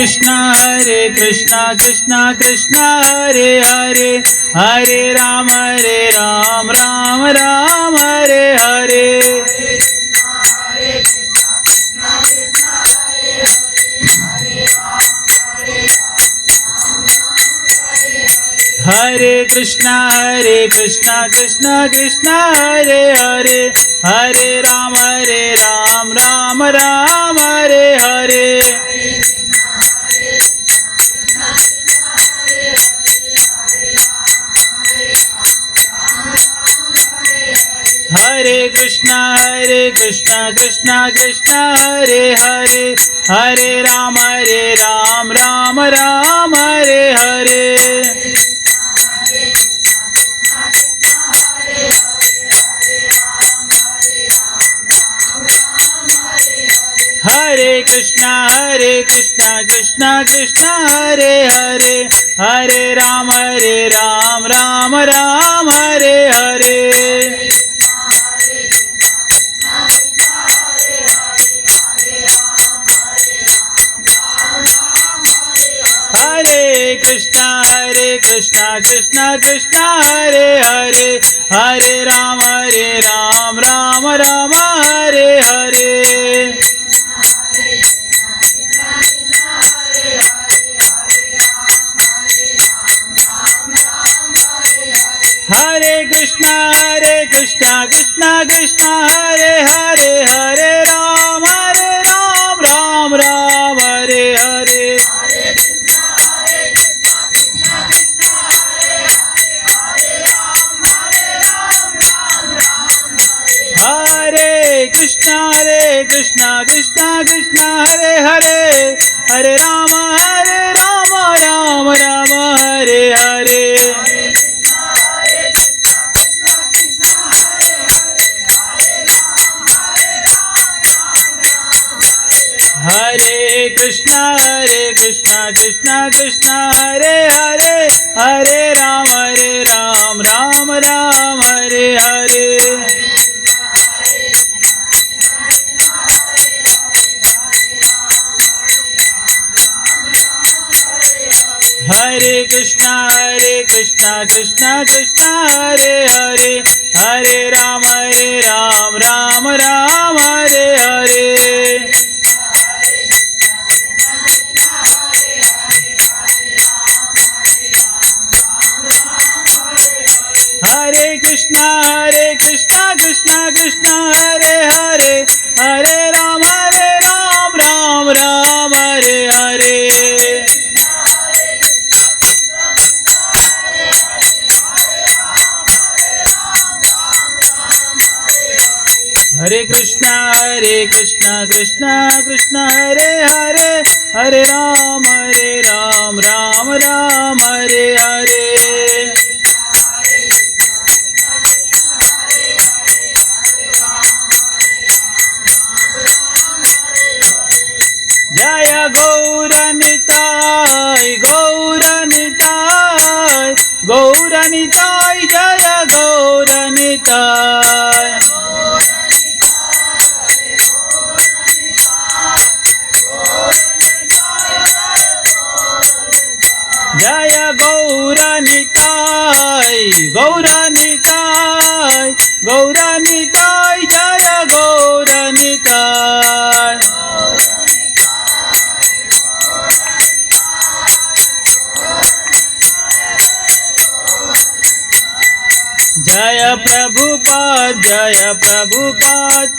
कृष्णा कृष्णा कृष्णा हरे हरे, हरे राम राम राम हरे हरे। हरे कृष्णा कृष्णा कृष्णा हरे हरे, हरे राम राम राम हरे हरे। हरे कृष्णा कृष्णा कृष्णा हरे हरे, हरे राम राम राम हरे हरे। हरे कृष्णा कृष्णा कृष्णा हरे हरे, हरे राम राम राम हरे हरे। हरे कृष्णा कृष्णा कृष्णा हरे हरे, हरे राम राम राम हरे हरे। हरे कृष्णा कृष्णा कृष्णा हरे हरे, हरे राम राम राम हरे हरे। हरे कृष्णा कृष्णा हरे हरे, हरे राम राम राम हरे हरे। हरे कृष्णा कृष्णा हरे हरे, हरे राम राम राम हरे हरे। हरे कृष्णा कृष्णा कृष्णा हरे हरे, हरे राम राम राम हरे हरे। हरे कृष्णा कृष्णा कृष्णा हरे हरे, हरे राम राम राम हरे हरे। हरे कृष्णा कृष्णा कृष्णा हरे हरे, हरे राम राम राम हरे हरे। जय गौरनिताय गौरनिताय गौरनिताय, जय गौरनिताय। जय गौरनिताय गौरनिताय गौरनिताय, जय गौरनिताय। जय प्रभुपाद प्रभुपाद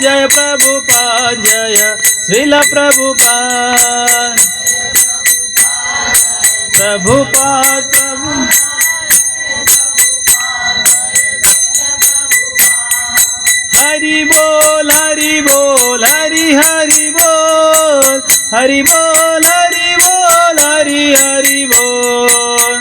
जय प्रभुपाद जय श्रील प्रभुपाद प्रभुपाद प्रभु। हरि बोल हरि बोल हरि हरि बोल, हरि बोल हरि बोल हरि हरि बोल।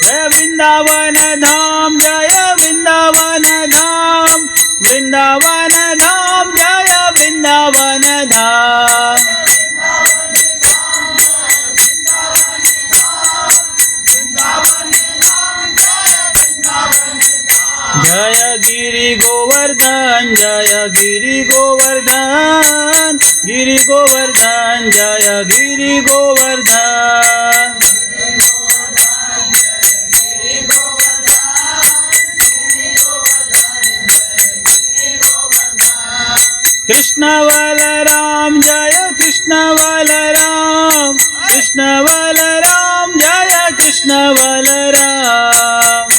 जय वृंदावन धाम जय वृंदावन धाम, वृंदावन धाम जय वृंदावन धाम। जय गिरि गोवर्धन, गिरि गोवर्धन जय गिरि गोवर्धन। कृष्ण बलराम जय कृष्ण बलराम, कृष्ण बलराम जय कृष्ण बलराम।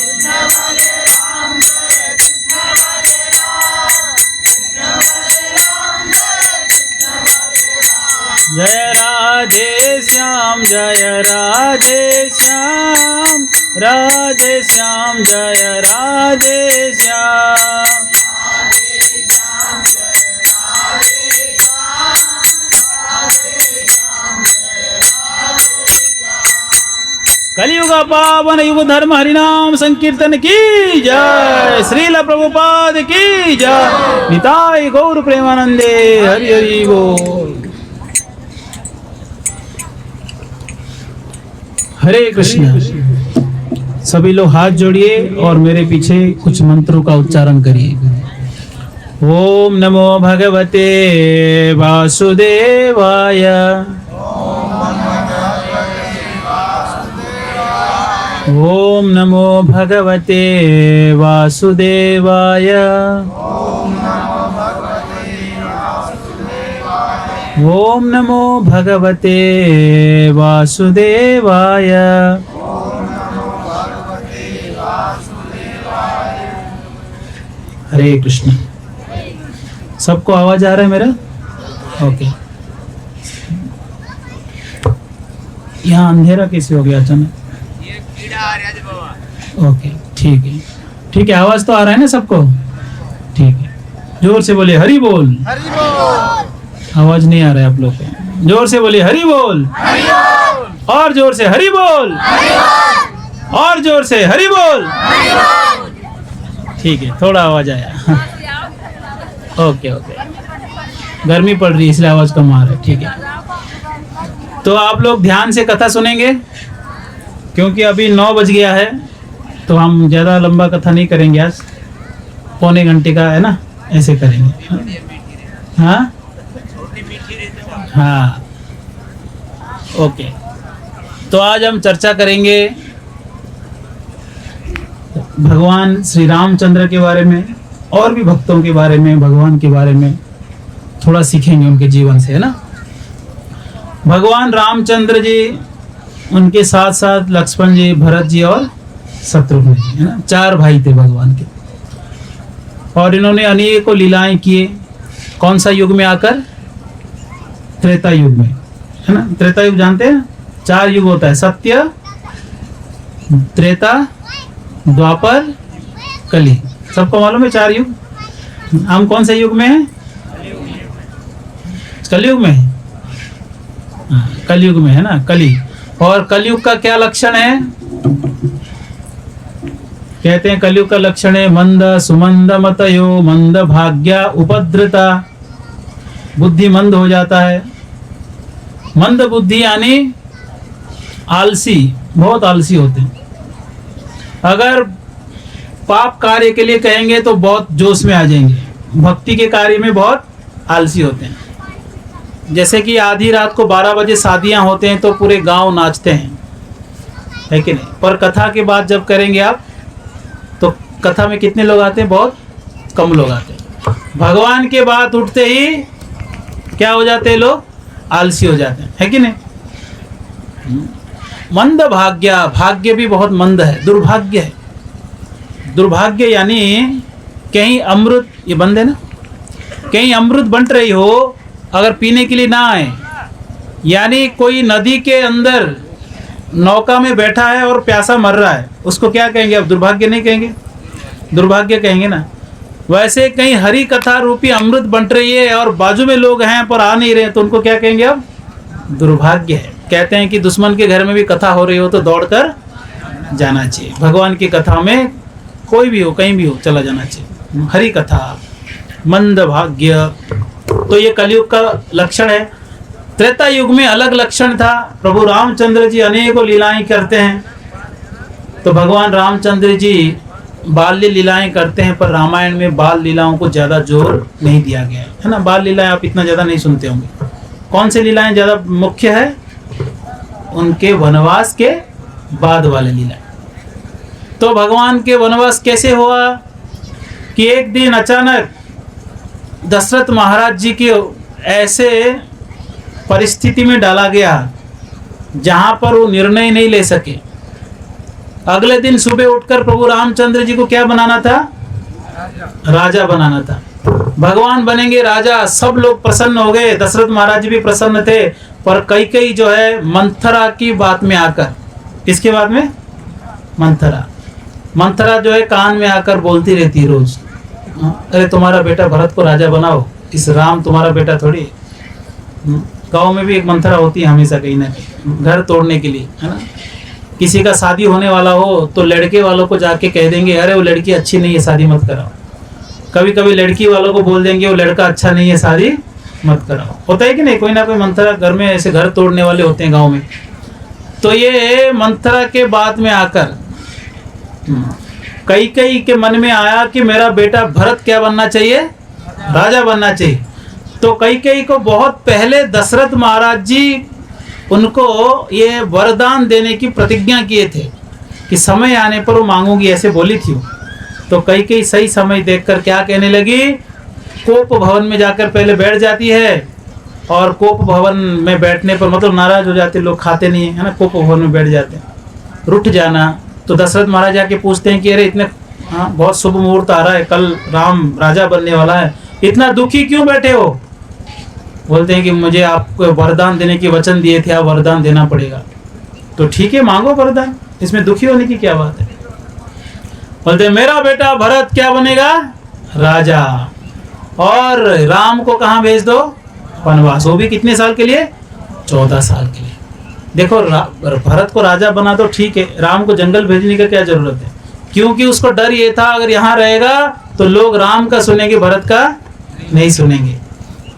जय राधे श्याम जय राधे श्याम, राधे श्याम जय राधे श्याम। कलियुग पावन युग धर्म हरिनाम संकीर्तन की जय, श्रील प्रभुपाद की जय, निताई गौर प्रेमानंदे, हरि हरि बोल। हरे कृष्ण। सभी लोग हाथ जोड़िए और मेरे पीछे कुछ मंत्रों का उच्चारण करिए। ओम नमो भगवते वासुदेवाय, ओम नमो भगवते वासुदेवाय, ओम नमो भगवते वासुदेवाय। हरे कृष्ण। सबको आवाज आ रहा है मेरा? ओके। यहाँ अंधेरा कैसे हो गया अचानक? ओके, ठीक है, ठीक है। आवाज तो आ रहा है ना सबको? ठीक है। जोर से बोले हरि बोल। हरि बोल। आवाज नहीं आ रहा है आप लोग को? जोर से बोले हरि बोल। हरि बोल। और जोर से हरि बोल। हरि बोल। और जोर से हरि बोल। हरि बोल। ठीक है, थोड़ा आवाज आया। Okay okay. गर्मी पड़ रही है इसलिए आवाज कम आ रहा है। ठीक है, तो आप लोग ध्यान से कथा सुनेंगे क्योंकि अभी 9 बज गया है, तो हम ज़्यादा लंबा कथा नहीं करेंगे आज। पौने घंटे का है ना, ऐसे करेंगे। हाँ हाँ, ओके। तो आज हम चर्चा करेंगे भगवान श्री रामचंद्र के बारे में और भी भक्तों के बारे में, भगवान के बारे में थोड़ा सीखेंगे उनके जीवन से, है ना। भगवान रामचंद्र जी, उनके साथ साथ लक्ष्मण जी, भरत जी और शत्रुघ्न जी, है ना। 4 भाई थे भगवान के, और इन्होंने अनेकों लीलाएं किए। कौन सा युग में आकर? त्रेता युग में, है ना। त्रेता युग जानते हैं? 4 युग होता है, सत्य, त्रेता, द्वापर, कली। सबको मालूम है 4 युग? हम कौन से युग में हैं? कलयुग में। कलयुग में, है ना, कली। और कलयुग का क्या लक्षण है? कहते हैं कलयुग का लक्षण है मंद सुमंद मतयो, मंद भाग्य उपद्रता। बुद्धि मंद हो जाता है। मंद बुद्धि यानी आलसी, बहुत आलसी होते हैं। अगर पाप कार्य के लिए कहेंगे तो बहुत जोश में आ जाएंगे, भक्ति के कार्य में बहुत आलसी होते हैं। जैसे कि आधी रात को 12 बजे शादियां होते हैं तो पूरे गांव नाचते हैं, है कि नहीं। पर कथा के बाद जब करेंगे आप, तो कथा में कितने लोग आते हैं? बहुत कम लोग आते हैं। भगवान के बाद उठते ही क्या हो जाते हैं लोग? आलसी हो जाते हैं, है कि नहीं। मंद भाग्य, भाग्य भी बहुत मंद है, दुर्भाग्य है। दुर्भाग्य यानी कहीं अमृत, ये बंद है ना, कहीं अमृत बंट रही हो, अगर पीने के लिए ना आए, यानी कोई नदी के अंदर नौका में बैठा है और प्यासा मर रहा है, उसको क्या कहेंगे? अब दुर्भाग्य नहीं कहेंगे, दुर्भाग्य कहेंगे ना। वैसे कहीं हरी कथा रूपी अमृत बंट रही है और बाजू में लोग हैं पर आ नहीं रहे, तो उनको क्या कहेंगे? अब दुर्भाग्य है। कहते हैं कि दुश्मन के घर में भी कथा हो रही हो तो दौड़कर जाना चाहिए। भगवान की कथा में कोई भी हो, कहीं भी हो, चला जाना चाहिए। हरी कथा, मंद भाग्य, तो ये कलयुग का लक्षण है। त्रेता युग में अलग लक्षण था। प्रभु रामचंद्र जी अनेकों लीलाएं करते हैं। तो भगवान रामचंद्र जी बाल्य लीलाएं करते हैं, पर रामायण में बाल लीलाओं को ज़्यादा जोर नहीं दिया गया है ना। बाल लीलाएं आप इतना ज़्यादा नहीं सुनते होंगे। कौन सी लीलाएं ज़्यादा मुख्य है? उनके वनवास के बाद वाले लीलाएं। तो भगवान के वनवास कैसे हुआ कि एक दिन अचानक दशरथ महाराज जी के ऐसे परिस्थिति में डाला गया जहां पर वो निर्णय नहीं ले सके। अगले दिन सुबह उठकर प्रभु रामचंद्र जी को क्या बनाना था? राजा बनाना था। भगवान बनेंगे राजा, सब लोग प्रसन्न हो गए, दशरथ महाराज जी भी प्रसन्न थे। पर कई जो है मंथरा की बात में आकर, किसके बात में? मंथरा जो है कान में आकर बोलती रहती है रोज, अरे तुम्हारा बेटा भरत को राजा बनाओ, इस राम तुम्हारा बेटा थोड़ी। गांव में भी एक मंथरा होती है हमेशा, कहीं ना कहीं घर तोड़ने के लिए, है ना। किसी का शादी होने वाला हो तो लड़के वालों को जाके कह देंगे अरे वो लड़की अच्छी नहीं है, शादी मत कराओ। कभी कभी लड़की वालों को बोल देंगे वो लड़का अच्छा नहीं है, शादी मत कराओ। होता है कि नहीं? कोई ना कोई मंथरा घर में ऐसे घर तोड़ने वाले होते हैं गाँव में। तो ये मंथरा के बाद में आकर कई के मन में आया कि मेरा बेटा भरत क्या बनना चाहिए? राजा बनना चाहिए। तो कई को बहुत पहले दशरथ महाराज जी उनको ये वरदान देने की प्रतिज्ञा किए थे कि समय आने पर वो मांगूंगी, ऐसे बोली थी वो। तो कई सही समय देखकर क्या कहने लगी? कोप भवन में जाकर पहले बैठ जाती है, और कोप भवन में बैठने पर मतलब नाराज हो जाते लोग, खाते नहीं है ना, कोप भवन में बैठ जाते हैं, रुठ जाना। तो दशरथ महाराज जाके पूछते हैं कि अरे इतने बहुत शुभ मुहूर्त आ रहा है, कल राम राजा बनने वाला है, इतना दुखी क्यों बैठे हो? बोलते हैं कि मुझे आपको वरदान देने की वचन दिए थे, आप वरदान देना पड़ेगा। तो ठीक है, मांगो वरदान, इसमें दुखी होने की क्या बात है। बोलते हैं मेरा बेटा भरत क्या बनेगा? राजा। और राम को कहाँ भेज दो? वनवास। वो भी कितने साल के लिए? 14 साल के लिए। देखो भरत को राजा बना दो, ठीक है, राम को जंगल भेजने का क्या जरूरत है? क्योंकि उसको डर ये था अगर यहाँ रहेगा तो लोग राम का सुनेंगे, भरत का नहीं सुनेंगे,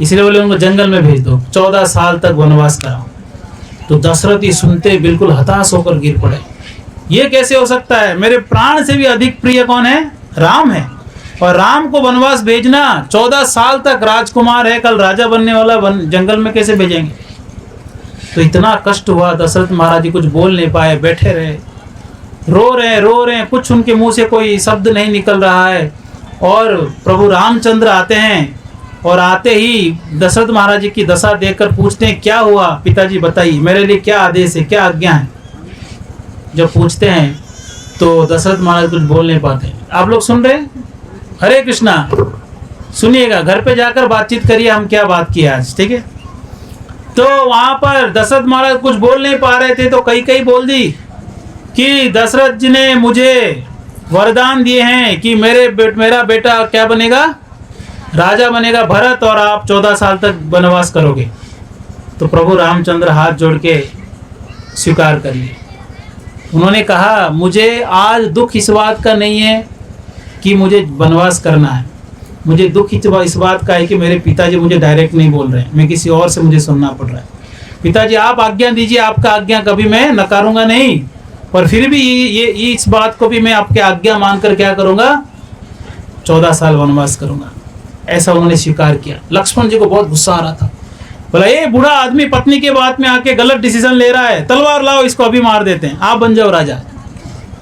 इसलिए बोले उनको जंगल में भेज दो, 14 साल तक वनवास कराओ। तो दशरथ ये सुनते बिल्कुल हताश होकर गिर पड़े। ये कैसे हो सकता है? मेरे प्राण से भी अधिक प्रिय कौन है? राम है। और राम को वनवास भेजना, 14 साल तक राजकुमार है, कल राजा बनने वाला, जंगल में कैसे भेजेंगे? तो इतना कष्ट हुआ, दशरथ महाराज जी कुछ बोल नहीं पाए, बैठे रहे, रो रहे हैं, कुछ उनके मुंह से कोई शब्द नहीं निकल रहा है। और प्रभु रामचंद्र आते हैं, और आते ही दशरथ महाराज जी की दशा देखकर पूछते हैं क्या हुआ पिताजी, बताइए मेरे लिए क्या आदेश है, क्या आज्ञा है। जब पूछते हैं तो दशरथ महाराज कुछ बोल नहीं पाते। आप लोग सुन रहे हैं? हरे कृष्णा, सुनिएगा, घर पे जाकर बातचीत करिए हम क्या बात की आज, ठीक है। तो वहां पर दशरथ महाराज कुछ बोल नहीं पा रहे थे, तो कई बोल दी कि दशरथ जी ने मुझे वरदान दिए हैं कि मेरा बेटा क्या बनेगा? राजा बनेगा भरत, और आप 14 साल तक वनवास करोगे। तो प्रभु रामचंद्र हाथ जोड़ के स्वीकार कर लिए। उन्होंने कहा मुझे आज दुख इस बात का नहीं है कि मुझे वनवास करना है, मुझे दुख इस बात का है कि मेरे पिताजी मुझे डायरेक्ट नहीं बोल रहे हैं, मैं किसी और से मुझे सुनना पड़ रहा है। पिताजी आप आज्ञा दीजिए, आपका आज्ञा कभी मैं नकारूंगा नहीं, पर फिर भी ये इस बात को भी मैं आपके आज्ञा मानकर क्या करूंगा? 14 साल वनवास करूंगा। ऐसा उन्होंने स्वीकार किया। लक्ष्मण जी को बहुत गुस्सा आ रहा था, बोला ये बूढ़ा आदमी पत्नी के बात में आके गलत डिसीजन ले रहा है, तलवार लाओ, इसको अभी मार देते हैं, आप बन जाओ राजा।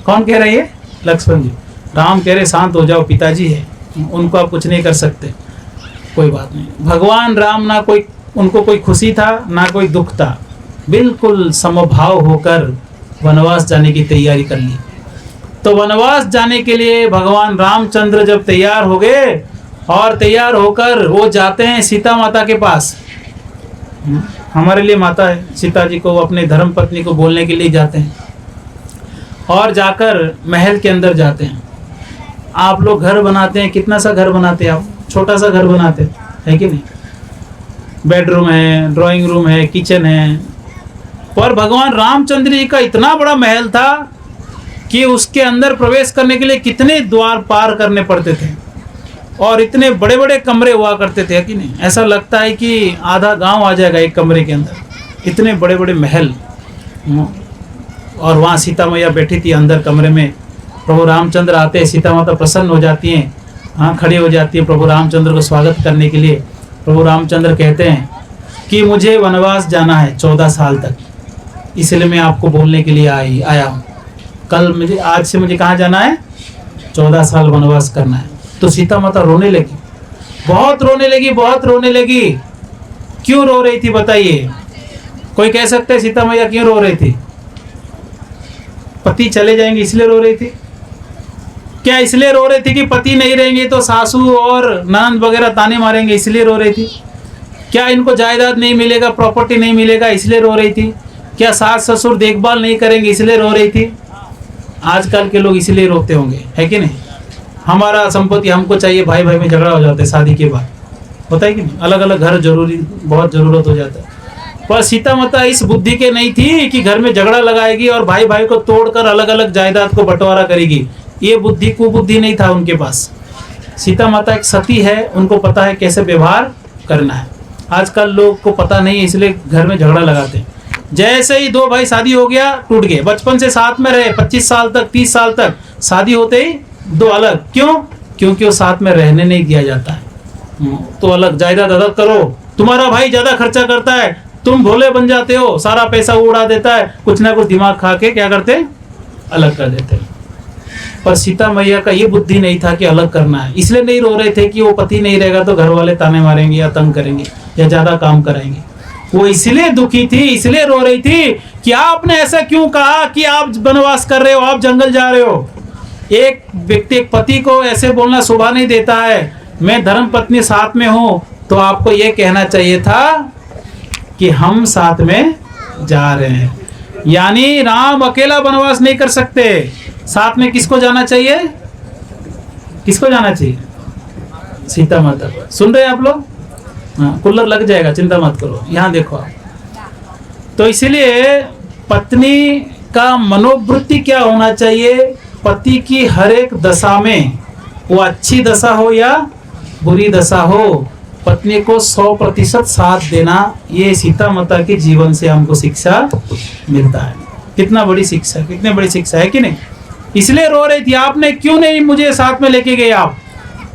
कौन कह रहे हैं? लक्ष्मण जी। राम कह रहे शांत हो जाओ, पिताजी है, उनको आप कुछ नहीं कर सकते, कोई बात नहीं। भगवान राम ना कोई उनको कोई खुशी था ना कोई दुख था, बिल्कुल समभाव होकर वनवास जाने की तैयारी कर ली। तो वनवास जाने के लिए भगवान रामचंद्र जब तैयार हो गए, और तैयार होकर वो जाते हैं सीता माता के पास। हमारे लिए माता है, सीता जी को अपने धर्म पत्नी को बोलने के लिए जाते हैं, और जाकर महल के अंदर जाते हैं। आप लोग घर बनाते हैं, कितना सा घर बनाते हैं आप? छोटा सा घर बनाते हैं कि नहीं? बेडरूम है, ड्राइंग रूम है, किचन है। पर भगवान रामचंद्र जी का इतना बड़ा महल था कि उसके अंदर प्रवेश करने के लिए कितने द्वार पार करने पड़ते थे, और इतने बड़े बड़े कमरे हुआ करते थे कि नहीं? ऐसा लगता है कि आधा गांव आ जाएगा एक कमरे के अंदर, इतने बड़े बड़े महल। और वहाँ सीता मैया बैठी थी अंदर कमरे में, प्रभु रामचंद्र आते हैं, सीता माता प्रसन्न हो जाती हैं, हाँ खड़ी हो जाती है प्रभु रामचंद्र को स्वागत करने के लिए। प्रभु रामचंद्र कहते हैं कि मुझे वनवास जाना है 14 साल तक, इसलिए मैं आपको बोलने के लिए आया हूँ। आज से मुझे कहाँ जाना है? 14 साल वनवास करना है। तो सीता माता रोने लगी, बहुत रोने लगी, बहुत रोने लगी। क्यों रो रही थी बताइए? कोई कह सकता है सीता मैया क्यों रो रही थी? पति चले जाएंगे इसलिए रो रही थी? क्या इसलिए रो रही थी कि पति नहीं रहेंगे तो सासू और ननद वगैरह ताने मारेंगे इसलिए रो रही थी? क्या इनको जायदाद नहीं मिलेगा, प्रॉपर्टी नहीं मिलेगा इसलिए रो रही थी? क्या सास ससुर देखभाल नहीं करेंगे इसलिए रो रही थी? आजकल के लोग इसलिए रोते होंगे, है कि नहीं? हमारा संपत्ति हमको चाहिए, भाई भाई में झगड़ा हो जाता है शादी के बाद, होता है कि नहीं? अलग अलग घर जरूरी, बहुत जरूरत हो जाता है। पर सीता माता इस बुद्धि के नहीं थी कि घर में झगड़ा लगाएगी और भाई भाई को तोड़कर अलग अलग जायदाद को बंटवारा करेगी। ये बुद्धि कुबुद्धि नहीं था उनके पास। सीता माता एक सती है, उनको पता है कैसे व्यवहार करना है। आजकल लोग को पता नहीं है इसलिए घर में झगड़ा लगाते हैं। जैसे ही दो भाई शादी हो गया टूट गए, बचपन से साथ में रहे 25 साल तक 30 साल तक, शादी होते ही दो अलग। क्यों? क्योंकि वो साथ में रहने नहीं दिया जाता है। तो अलग, जायदाद अलग करो, तुम्हारा भाई ज्यादा खर्चा करता है, तुम भोले बन जाते हो, सारा पैसा उड़ा देता है, कुछ ना कुछ दिमाग खा के क्या करते? अलग कर देते। पर सीता मैया का ये बुद्धि नहीं था कि अलग करना है। इसलिए नहीं रो रहे थे कि वो पति नहीं रहेगा तो घर वाले ताने मारेंगे या तंग करेंगे या ज्यादा काम कराएंगे। वो इसलिए दुखी थी, इसलिए रो रही थी कि आपने ऐसा क्यों कहा कि आप वनवास कर रहे हो, आप जंगल जा रहे हो। एक व्यक्ति, एक पति को ऐसे बोलना शोभा नहीं देता है। मैं धर्म पत्नी साथ में हूं तो आपको ये कहना चाहिए था कि हम साथ में जा रहे हैं। यानी राम अकेला वनवास नहीं कर सकते, साथ में किसको जाना चाहिए? किसको जाना चाहिए? सीता माता को। सुन रहे हैं आप लोग? हाँ, कूलर लग जाएगा, चिंता मत करो, यहाँ देखो आप। तो इसलिए पत्नी का मनोवृत्ति क्या होना चाहिए? पति की हर एक दशा में, वो अच्छी दशा हो या बुरी दशा हो, पत्नी को 100% साथ देना। ये सीता माता के जीवन से हमको शिक्षा मिलता है। कितना बड़ी शिक्षा, कितनी बड़ी शिक्षा है कि नहीं? इसलिए रो रही थी, आपने क्यों नहीं मुझे साथ में लेके गए? आप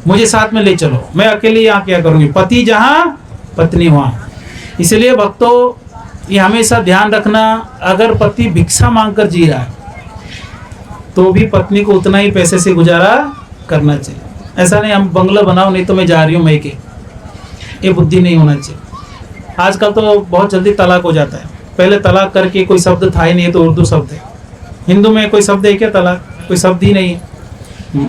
मुझे साथ में ले चलो, मैं अकेले यहाँ क्या करूंगी? पति जहाँ पत्नी वहाँ। इसलिए भक्तों, ये हमेशा ध्यान रखना, अगर पति भिक्षा मांगकर जी रहा है तो भी पत्नी को उतना ही पैसे से गुजारा करना चाहिए। ऐसा नहीं हम बंगला बनाओ नहीं तो मैं जा रही हूँ मैके, ये बुद्धि नहीं होना चाहिए। आजकल तो बहुत जल्दी तलाक हो जाता है। पहले तलाक करके कोई शब्द था ही नहीं, तो उर्दू शब्द है। हिंदू में कोई शब्द है क्या तलाक? कोई शब्द ही नहीं है।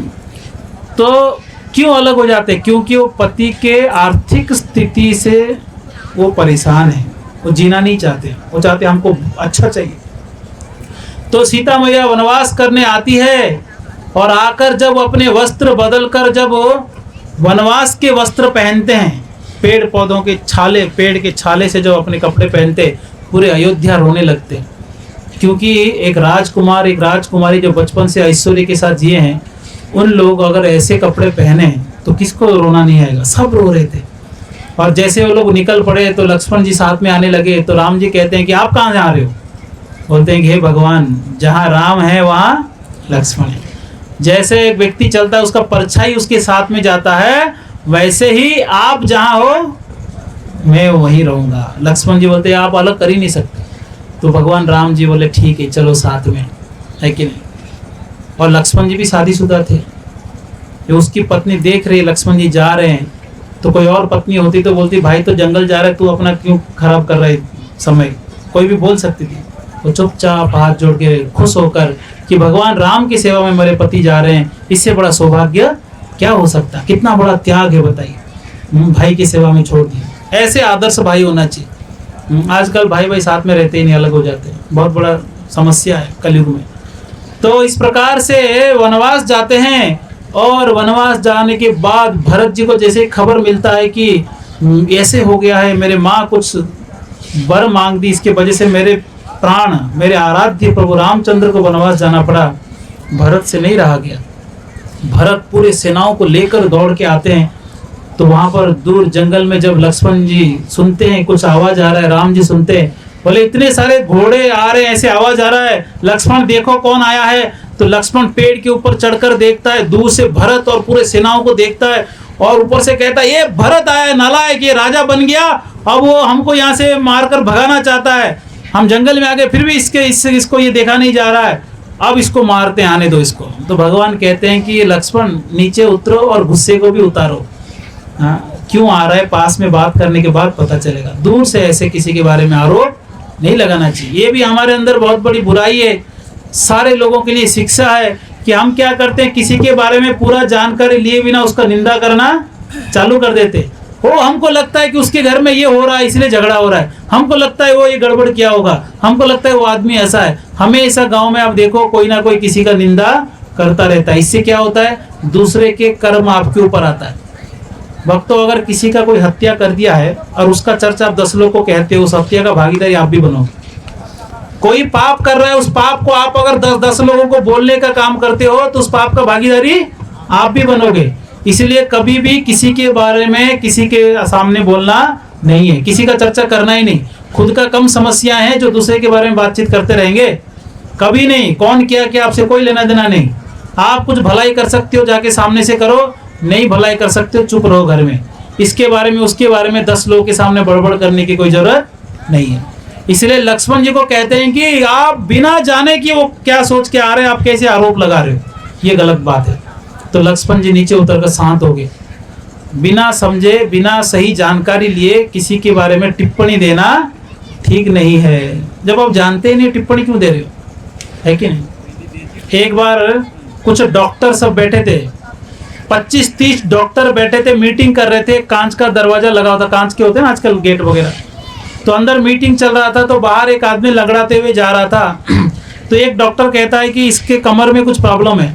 तो क्यों अलग हो जाते? क्योंकि वो पति के आर्थिक स्थिति से वो परेशान है, वो जीना नहीं चाहते, वो चाहते हमको अच्छा चाहिए। तो सीता मैया वनवास करने आती है और आकर जब अपने वस्त्र बदलकर जब वनवास के वस्त्र पहनते हैं, पेड़ पौधों के छाले, पेड़ के छाले से जो अपने कपड़े पहनते, पूरे अयोध्या रोने लगते। क्योंकि एक राजकुमार, एक राजकुमारी जो बचपन से ऐश्वर्य के साथ जिए हैं, उन लोग अगर ऐसे कपड़े पहने तो किसको रोना नहीं आएगा? सब रो रहे थे। और जैसे वो लोग निकल पड़े तो लक्ष्मण जी साथ में आने लगे। तो राम जी कहते हैं कि आप कहाँ जा रहे हो? बोलते हैं कि हे भगवान, जहाँ राम है वहाँ लक्ष्मण है। जैसे एक व्यक्ति चलता है उसका परछाई उसके साथ में जाता है, वैसे ही आप जहाँ हो मैं वहीं रहूंगा। लक्ष्मण जी बोलते हैं आप अलग कर ही नहीं सकते। तो भगवान राम जी बोले ठीक है चलो साथ में, है कि नहीं? और लक्ष्मण जी भी शादीशुदा थे। जो उसकी पत्नी देख रही है लक्ष्मण जी जा रहे हैं, तो कोई और पत्नी होती तो बोलती भाई तो जंगल जा रहा है, तू अपना क्यों खराब कर रहा है समय? कोई भी बोल सकती थी। वो चुपचाप हाथ जोड़ के खुश होकर कि भगवान राम की सेवा में मेरे पति जा रहे हैं, इससे बड़ा सौभाग्य क्या हो सकता? कितना बड़ा त्याग है बताइए, भाई की सेवा में छोड़ दिया। ऐसे आदर्श भाई होना चाहिए। आजकल भाई भाई साथ में रहते ही नहीं, अलग हो जाते हैं। बहुत बड़ा समस्या है कलयुग में। तो इस प्रकार से वनवास जाते हैं और वनवास जाने के बाद भरत जी को जैसे खबर मिलता है कि ऐसे हो गया है, मेरे माँ कुछ वर मांग दी, इसके वजह से मेरे प्राण, मेरे आराध्य प्रभु रामचंद्र को वनवास जाना पड़ा। भरत से नहीं रहा गया। भरत पूरे सेनाओं को लेकर दौड़ के आते हैं। तो वहां पर दूर जंगल में जब लक्ष्मण जी सुनते हैं कुछ आवाज आ रहा है, राम जी सुनते हैं, बोले इतने सारे घोड़े आ रहे हैं, ऐसे आवाज आ रहा है, लक्ष्मण देखो कौन आया है। तो लक्ष्मण पेड़ के ऊपर चढ़कर देखता है, दूर से भरत और पूरे सेनाओं को देखता है और ऊपर से कहता है ये भरत आया नालायक, ये राजा बन गया, अब वो हमको यहाँ से मारकर भगाना चाहता है, हम जंगल में आ गए फिर भी इसको ये देखा नहीं जा रहा है, अब इसको मारते हैं, आने दो इसको। तो भगवान कहते हैं कि लक्ष्मण नीचे उतरो और गुस्से को भी उतारो। हाँ, क्यों आ रहा है पास में बात करने के बाद पता चलेगा, दूर से ऐसे किसी के बारे में आरोप नहीं लगाना चाहिए। ये भी हमारे अंदर बहुत बड़ी बुराई है, सारे लोगों के लिए शिक्षा है कि हम क्या करते हैं, किसी के बारे में पूरा जानकारी लिए बिना उसका निंदा करना चालू कर देते। वो हमको लगता है कि उसके घर में ये हो रहा है इसलिए झगड़ा हो रहा है, हमको लगता है वो ये गड़बड़ किया होगा, हमको लगता है वो आदमी ऐसा है। हमेशा गांव में आप देखो कोई ना कोई किसी का निंदा करता रहता है। इससे क्या होता है, दूसरे के कर्म आपके ऊपर आता है। भक्तों, अगर किसी का कोई हत्या कर दिया है और उसका चर्चा आप 10 लोग को कहते हो, उस हत्या का भागीदारी आप भी बनोगे। कोई पाप कर रहा है, उस पाप को आप अगर 10 लोगों को बोलने का काम करते हो तो उस पाप का भागीदारी आप भी बनोगे। इसलिए कभी भी किसी के बारे में किसी के सामने बोलना नहीं है, किसी का चर्चा करना ही नहीं। खुद का कम समस्या है जो दूसरे के बारे में बातचीत करते रहेंगे, कभी नहीं। कौन किया क्या आपसे कोई लेना देना नहीं। आप कुछ भलाई कर सकते हो जाके सामने से करो, नहीं भलाई कर सकते हो चुप रहो घर में। इसके बारे में उसके बारे में 10 लोगों के सामने बड़बड़ करने की कोई जरूरत नहीं है। इसलिए लक्ष्मण जी को कहते हैं कि आप बिना जाने कि वो क्या सोच के आ रहे हैं, आप कैसे आरोप लगा रहे हो, ये गलत बात है। तो लक्ष्मण जी नीचे उतरकर शांत हो गए। बिना समझे, बिना सही जानकारी लिए किसी के बारे में टिप्पणी देना ठीक नहीं है। जब आप जानते ही नहीं टिप्पणी क्यों दे रहे हो, है कि नहीं। एक बार कुछ डॉक्टर सब बैठे थे, 25-30 डॉक्टर बैठे थे, मीटिंग कर रहे थे। कांच का दरवाजा लगा होता, कांच के होते हैं ना आजकल गेट वगैरह, तो अंदर मीटिंग चल रहा था। तो बाहर एक आदमी लगड़ाते हुए जा रहा था। तो एक डॉक्टर कहता है कि इसके कमर में कुछ प्रॉब्लम है,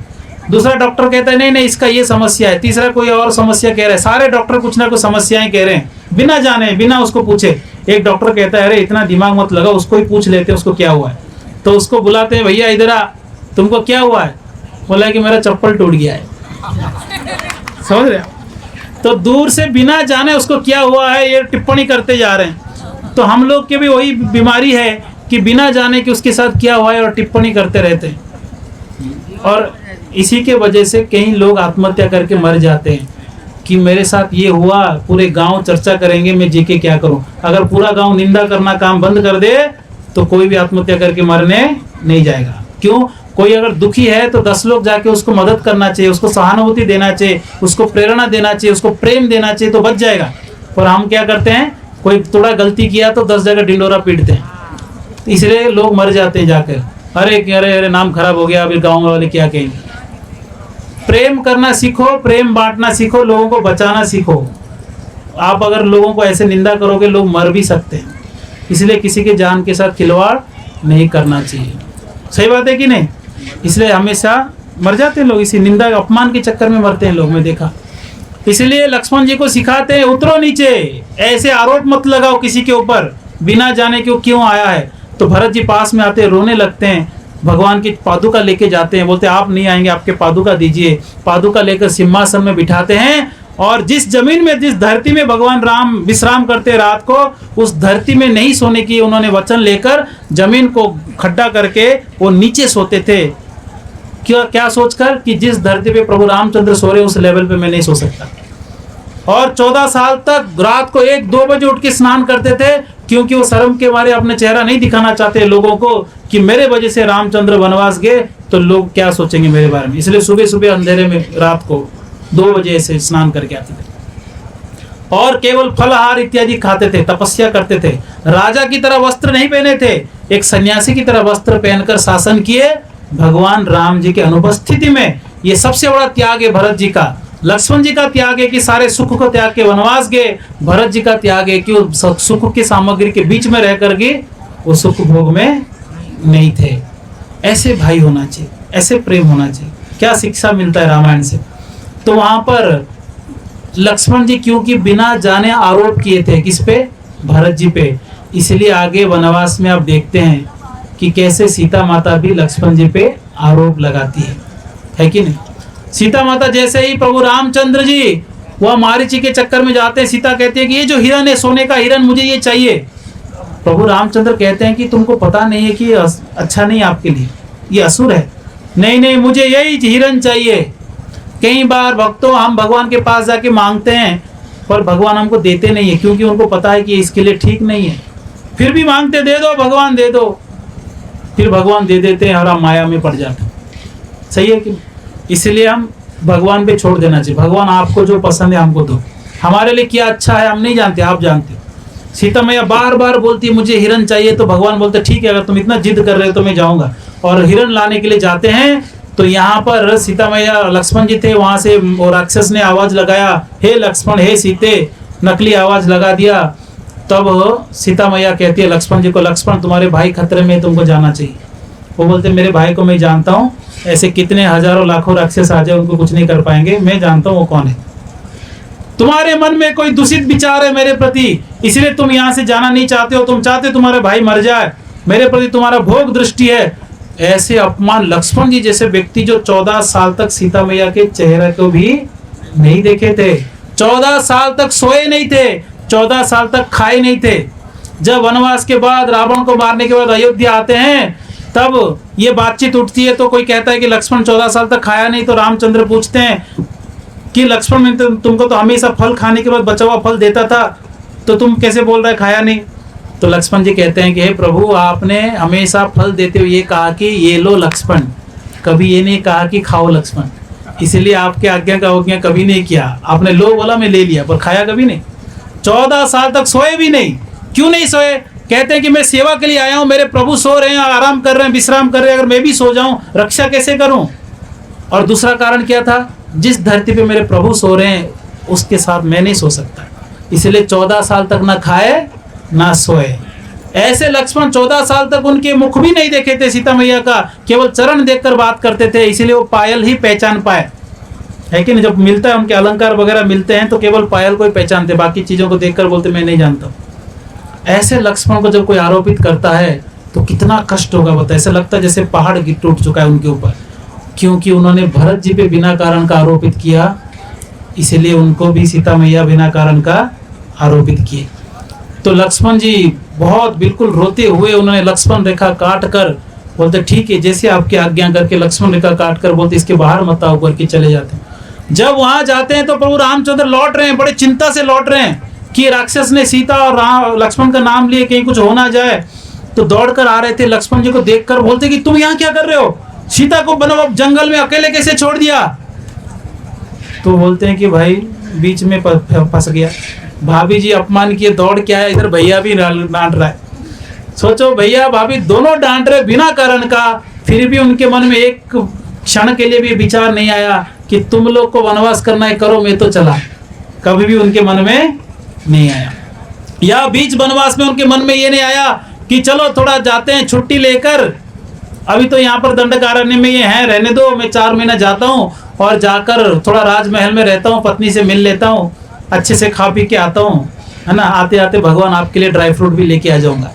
दूसरा डॉक्टर कहता है नहीं नहीं इसका ये समस्या है, तीसरा कोई और समस्या कह रहा है। सारे डॉक्टर कुछ ना कुछ समस्याएं कह रहे हैं बिना जाने, बिना उसको पूछे। एक डॉक्टर कहता है अरे इतना दिमाग मत लगा, उसको ही पूछ लेते हैं उसको क्या हुआ है। तो उसको बुलाते हैं, भैया इधर आ, तुमको क्या हुआ है। बोला कि मेरा चप्पल टूट गया है। समझ रहे हो। तो दूर से बिना जाने उसको क्या हुआ है ये टिप्पणी करते जा रहे हैं। तो हम लोग के भी वही बीमारी है कि बिना जाने कि उसके साथ क्या हुआ है और टिप्पणी करते रहते हैं। और इसी के वजह से कई लोग आत्महत्या करके मर जाते हैं कि मेरे साथ ये हुआ, पूरे गांव चर्चा करेंगे मैं जी के क्या करूं। अगर पूरा गांव निंदा करना काम बंद कर दे तो कोई भी आत्महत्या करके मरने नहीं जाएगा। क्यों, कोई अगर दुखी है तो 10 लोग जाके उसको मदद करना चाहिए, उसको सहानुभूति देना चाहिए, उसको प्रेरणा देना चाहिए, उसको प्रेम देना चाहिए तो बच जाएगा। और हम क्या करते हैं, कोई थोड़ा गलती किया तो 10 जगह ढिंडोरा पीटते हैं, इसलिए लोग मर जाते हैं जाकर। अरे अरे अरे नाम खराब हो गया, अभी गाँव वाले क्या कहेंगे। प्रेम करना सीखो, प्रेम बांटना सीखो, लोगों को बचाना सीखो। आप अगर लोगों को ऐसे निंदा करोगे लोग मर भी सकते हैं, इसलिए किसी के जान के साथ खिलवाड़ नहीं करना चाहिए। सही बात है कि नहीं। इसलिए हमेशा मर जाते हैं लोग, इसी निंदा अपमान के चक्कर में मरते हैं लोग, मैं देखा। इसलिए लक्ष्मण जी को सिखाते हैं उतरो नीचे, ऐसे आरोप मत लगाओ किसी के ऊपर बिना जाने क्यों आया है। तो भरत जी पास में आते हैं, रोने लगते हैं, भगवान की पादुका लेके जाते हैं, बोलते हैं आप नहीं आएंगे, आपके पादुका दीजिए। पादुका लेकर सिंहासन में बिठाते हैं और जिस जमीन में, जिस धरती में भगवान राम विश्राम करते रात को, उस धरती में नहीं सोने की उन्होंने वचन लेकर जमीन को खड्डा करके वो नीचे सोते थे। क्या सोचकर कि जिस धरती पे प्रभु रामचंद्र सो रहे उस लेवल पे मैं नहीं सो सकता। और 14 साल तक रात को 1-2 बजे उठ के स्नान करते थे, क्योंकि वो शर्म के मारे अपने चेहरा नहीं दिखाना चाहते लोगों को कि मेरे वजह से रामचंद्र वनवास गए तो लोग क्या सोचेंगे मेरे बारे में। इसलिए सुबह सुबह अंधेरे में रात को 2 बजे से स्नान करके आते थे और केवल फलहार इत्यादि खाते थे, तपस्या करते थे। राजा की तरह वस्त्र नहीं पहने थे, एक सन्यासी की तरह वस्त्र पहनकर शासन किए भगवान राम जी के अनुपस्थिति में। ये सबसे बड़ा त्याग है भरत जी का। लक्ष्मण जी का त्याग है कि सारे सुख को त्याग के वनवास गए, भरत जी का त्याग है कि वो सुख की सामग्री के बीच में रह करके वो सुख भोग में नहीं थे। ऐसे भाई होना चाहिए, ऐसे प्रेम होना चाहिए। क्या शिक्षा मिलता है रामायण से। तो वहां पर लक्ष्मण जी क्योंकि बिना जाने आरोप किए थे किस पे, भरत जी पे, इसलिए आगे वनवास में आप देखते हैं कि कैसे सीता माता भी लक्ष्मण जी पे आरोप लगाती है कि नहीं। सीता माता जैसे ही प्रभु रामचंद्र जी वह मारीची के चक्कर में जाते हैं, सीता कहती है कि ये जो हिरन है, सोने का हिरन, मुझे ये चाहिए। प्रभु रामचंद्र कहते हैं कि तुमको पता नहीं है कि ये अच्छा नहीं आपके लिए, ये असुर है, नहीं नहीं, मुझे यही हिरन चाहिए। कई बार भक्तों हम भगवान के पास जाके मांगते हैं, पर भगवान हमको देते नहीं है, क्योंकि उनको पता है कि इसके लिए ठीक नहीं है। फिर भी मांगते, दे दो भगवान दे दो, फिर भगवान दे देते हैं और हम माया में पड़ जाते हैं। सही है कि? इसलिए हम भगवान पे छोड़ देना चाहिए। भगवान आपको जो पसंद है हमको दो, हमारे लिए क्या अच्छा है हम नहीं जानते, आप जानते हो। सीता मैया बार बार बोलती है मुझे हिरन चाहिए, तो भगवान बोलते ठीक है, अगर तुम इतना जिद कर रहे हो तो मैं जाऊंगा। और हिरन लाने के लिए जाते हैं, तो यहाँ पर सीता मैया, लक्ष्मण जी थे वहां से, और राक्षस ने आवाज लगाया, हे लक्ष्मण हे सीते, नकली आवाज लगा दिया। तब सीता मैया कहती है लक्ष्मण जी को, लक्ष्मण तुम्हारे भाई खतरे में, तुमको जाना चाहिए। वो बोलते मेरे भाई को मैं जानता हूँ, ऐसे कितने हजारों लाखों राक्षस आ जाए उनको कुछ नहीं कर पाएंगे, मैं जानता हूँ वो कौन है। तुम्हारे मन में कोई दूषित विचार है मेरे प्रति, इसलिए तुम यहाँ से जाना नहीं चाहते हो। तुम चाहते हो तुम्हारे भाई मर जाए, मेरे प्रति तुम्हारा भोग दृष्टि है। ऐसे अपमान, लक्ष्मण जी जैसे व्यक्ति जो 14 साल तक सीता मैया के चेहरे को भी नहीं देखे थे, 14 साल तक सोए नहीं थे, 14 साल तक खाए नहीं थे। जब वनवास के बाद, रावण को मारने के बाद अयोध्या आते हैं, तब ये बातचीत उठती है, तो कोई कहता है कि लक्ष्मण 14 साल तक खाया नहीं, तो रामचंद्र पूछते हैं कि लक्ष्मण मैं तुमको तो हमेशा फल खाने के बाद बचा हुआ फल देता था, तो तुम कैसे बोल रहे खाया नहीं? तो लक्ष्मण जी कहते हैं कि हे प्रभु, आपने हमेशा फल देते हुए ये कहा कि ये लो लक्ष्मण, कभी ये नहीं कहा कि खाओ लक्ष्मण। इसलिए आपके आज्ञा का अवज्ञा कभी नहीं किया। आपने लो बोला, मैं ले लिया, पर खाया कभी नहीं। 14 साल तक सोए भी नहीं। क्यों नहीं सोए? कहते हैं कि मैं सेवा के लिए आया हूं, मेरे प्रभु सो रहे हैं, आराम कर रहे हैं, विश्राम कर रहे हैं, अगर मैं भी सो जाऊं रक्षा कैसे करूं? और दूसरा कारण क्या था? जिस धरती पे मेरे प्रभु सो रहे हैं उसके साथ मैं नहीं सो सकता, इसलिए 14 साल तक ना खाए ना सोए। ऐसे लक्ष्मण 14 साल तक उनके मुख भी नहीं देखे थे सीता मैया का, केवल चरण देखकर बात करते थे, इसीलिए वो पायल ही पहचान पाए, है कि नहीं? जब मिलता है उनके अलंकार वगैरह मिलते हैं तो केवल पायल को ही पहचानते, बाकी चीजों को देखकर बोलते मैं नहीं जानता। ऐसे लक्ष्मण को जब कोई आरोपित करता है तो कितना कष्ट होगा बता। ऐसा लगता है जैसे पहाड़ टूट चुका है उनके ऊपर, क्योंकि उन्होंने भरत जी पे बिना कारण का आरोपित किया, इसलिए उनको भी सीता मैया बिना कारण का आरोपित किए। तो लक्ष्मण जी बहुत बिल्कुल रोते हुए उन्होंने लक्ष्मण रेखा काट कर बोलते ठीक है, जैसे आपकी आज्ञा करके लक्ष्मण रेखा काट कर बोलते इसके बाहर मत आओ करके चले जाते हैं। जब वहां जाते हैं तो प्रभु रामचंद्र लौट रहे हैं, बड़े चिंता से लौट रहे हैं कि राक्षस ने सीता और लक्ष्मण का नाम लिए, कहीं कुछ हो ना जाए। तो दौड़ कर आ रहे थे, लक्ष्मण जी को देखकर बोलते कि तुम यहाँ क्या कर रहे हो? सीता को बनो जंगल में अकेले कैसे छोड़ दिया? तो बोलते हैं कि भाई बीच में फंस गया, भाभी जी अपमान किए, दौड़ के आया, इधर भैया भी डांट रहा है। सोचो भैया भाभी दोनों डांट रहे बिना कारण का, फिर भी उनके मन में एक क्षण के लिए भी विचार नहीं आया कि तुम लोग को वनवास करना है करो, मैं तो चला। कभी भी उनके मन में नहीं आया। या बीच वनवास में उनके मन में ये नहीं आया कि चलो थोड़ा जाते हैं छुट्टी लेकर, अभी तो यहाँ पर दंडकारण्य में ये है, रहने दो, मैं 4 महीना जाता हूँ और जाकर थोड़ा राजमहल में रहता हूँ, पत्नी से मिल लेता हूँ, अच्छे से खा पी के आता हूँ, है ना, आते आते भगवान आपके लिए ड्राई फ्रूट भी लेके आ जाऊंगा।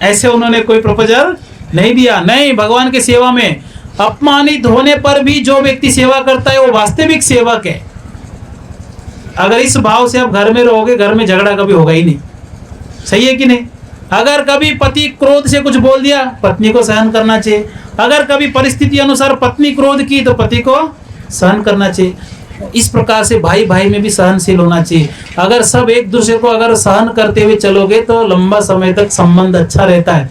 ऐसे उन्होंने कोई प्रपोजल नहीं दिया। नहीं, भगवान की सेवा में अपमानित होने पर भी जो व्यक्ति सेवा करता है वो वास्तविक सेवक है। अगर इस भाव से आप घर में रहोगे, घर में झगड़ा कभी होगा ही नहीं। सही है कि नहीं? अगर कभी पति क्रोध से कुछ बोल दिया, पत्नी को सहन करना चाहिए। अगर कभी परिस्थिति अनुसार पत्नी क्रोध की तो पति को सहन करना चाहिए। इस प्रकार से भाई भाई में भी सहनशील होना चाहिए। अगर सब एक दूसरे को अगर सहन करते हुए चलोगे तो लंबा समय तक संबंध अच्छा रहता है।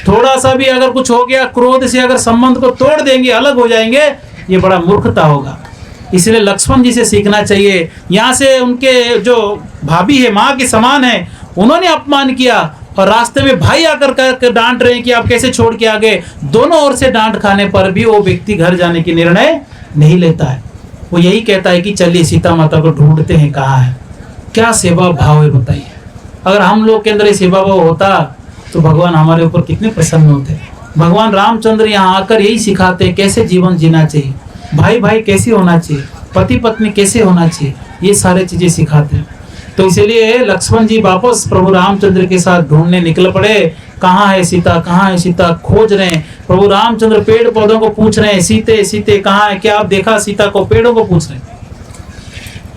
थोड़ा सा भी अगर कुछ हो गया, क्रोध से अगर संबंध को तोड़ देंगे, अलग हो जाएंगे, ये बड़ा मूर्खता होगा। इसलिए लक्ष्मण जी से सीखना चाहिए। यहाँ से उनके जो भाभी है, माँ के समान है, उन्होंने अपमान किया और रास्ते में भाई आकर डांट रहे हैं कि आप कैसे छोड़ के आ गए। दोनों ओर से डांट खाने पर भी वो व्यक्ति घर जाने की निर्णय नहीं लेता है। वो यही कहता है कि चलिए सीता माता को ढूंढते हैं, कहाँ है। क्या सेवा भाव है बताइए। अगर हम लोग के अंदर ये सेवा भाव होता तो भगवान हमारे ऊपर कितने प्रसन्न होते। भगवान रामचंद्र यहाँ आकर यही सिखाते हैं कैसे जीवन जीना चाहिए, भाई भाई कैसे होना चाहिए, पति पत्नी कैसे होना चाहिए, ये सारे चीजें सिखाते हैं। तो इसीलिए लक्ष्मण जी वापस प्रभु रामचंद्र के साथ ढूंढने निकल पड़े। कहाँ है सीता, कहाँ है सीता, खोज रहे हैं। प्रभु रामचंद्र पेड़ पौधों को पूछ रहे हैं, सीते सीते कहाँ है, क्या आप देखा सीता को? पेड़ों को पूछ रहे हैं।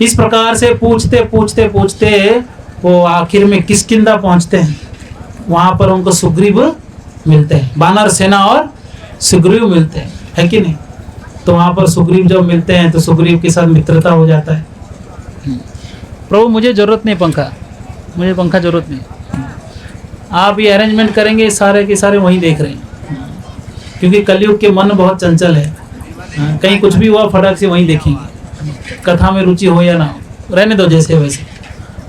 इस प्रकार से पूछते पूछते पूछते वो आखिर में किष्किंधा पहुंचते हैं। वहां पर उनको सुग्रीव मिलते हैं, वानर सेना और सुग्रीव मिलते हैं, है कि नहीं? तो वहां पर सुग्रीव जब मिलते हैं तो सुग्रीव के साथ मित्रता हो जाता है। प्रभु मुझे जरूरत नहीं पंखा, मुझे पंखा जरूरत नहीं, आप ये अरेंजमेंट करेंगे, सारे के सारे वहीं देख रहे हैं, क्योंकि कलयुग के मन बहुत चंचल है, कहीं कुछ भी हुआ फटाक से वहीं देखेंगे। कथा में रुचि हो या ना हो, रहने दो जैसे वैसे,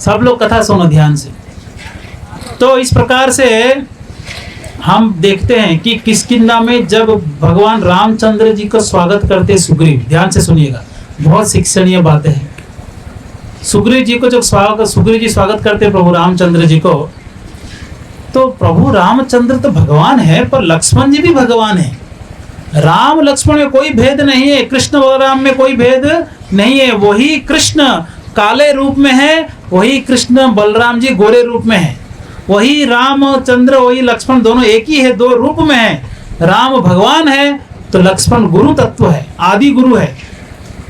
सब लोग कथा सुनो ध्यान से। तो इस प्रकार से हम देखते हैं कि किष्किंधा में जब भगवान रामचंद्र जी को स्वागत करते सुग्रीव, ध्यान से सुनिएगा, बहुत शिक्षणीय बातें हैं। सुग्रीव जी को जब सुग्रीव जी स्वागत करते प्रभु रामचंद्र जी को, तो प्रभु रामचंद्र तो भगवान है, पर लक्ष्मण जी भी भगवान है। राम लक्ष्मण में कोई भेद नहीं है, कृष्ण बलराम में कोई भेद नहीं है। वही कृष्ण काले रूप में है, वही कृष्ण बलराम जी गोरे रूप में है, वही रामचंद्र वही लक्ष्मण दोनों एक ही है, दो रूप में है। राम भगवान है तो लक्ष्मण गुरु तत्व है, आदि गुरु है।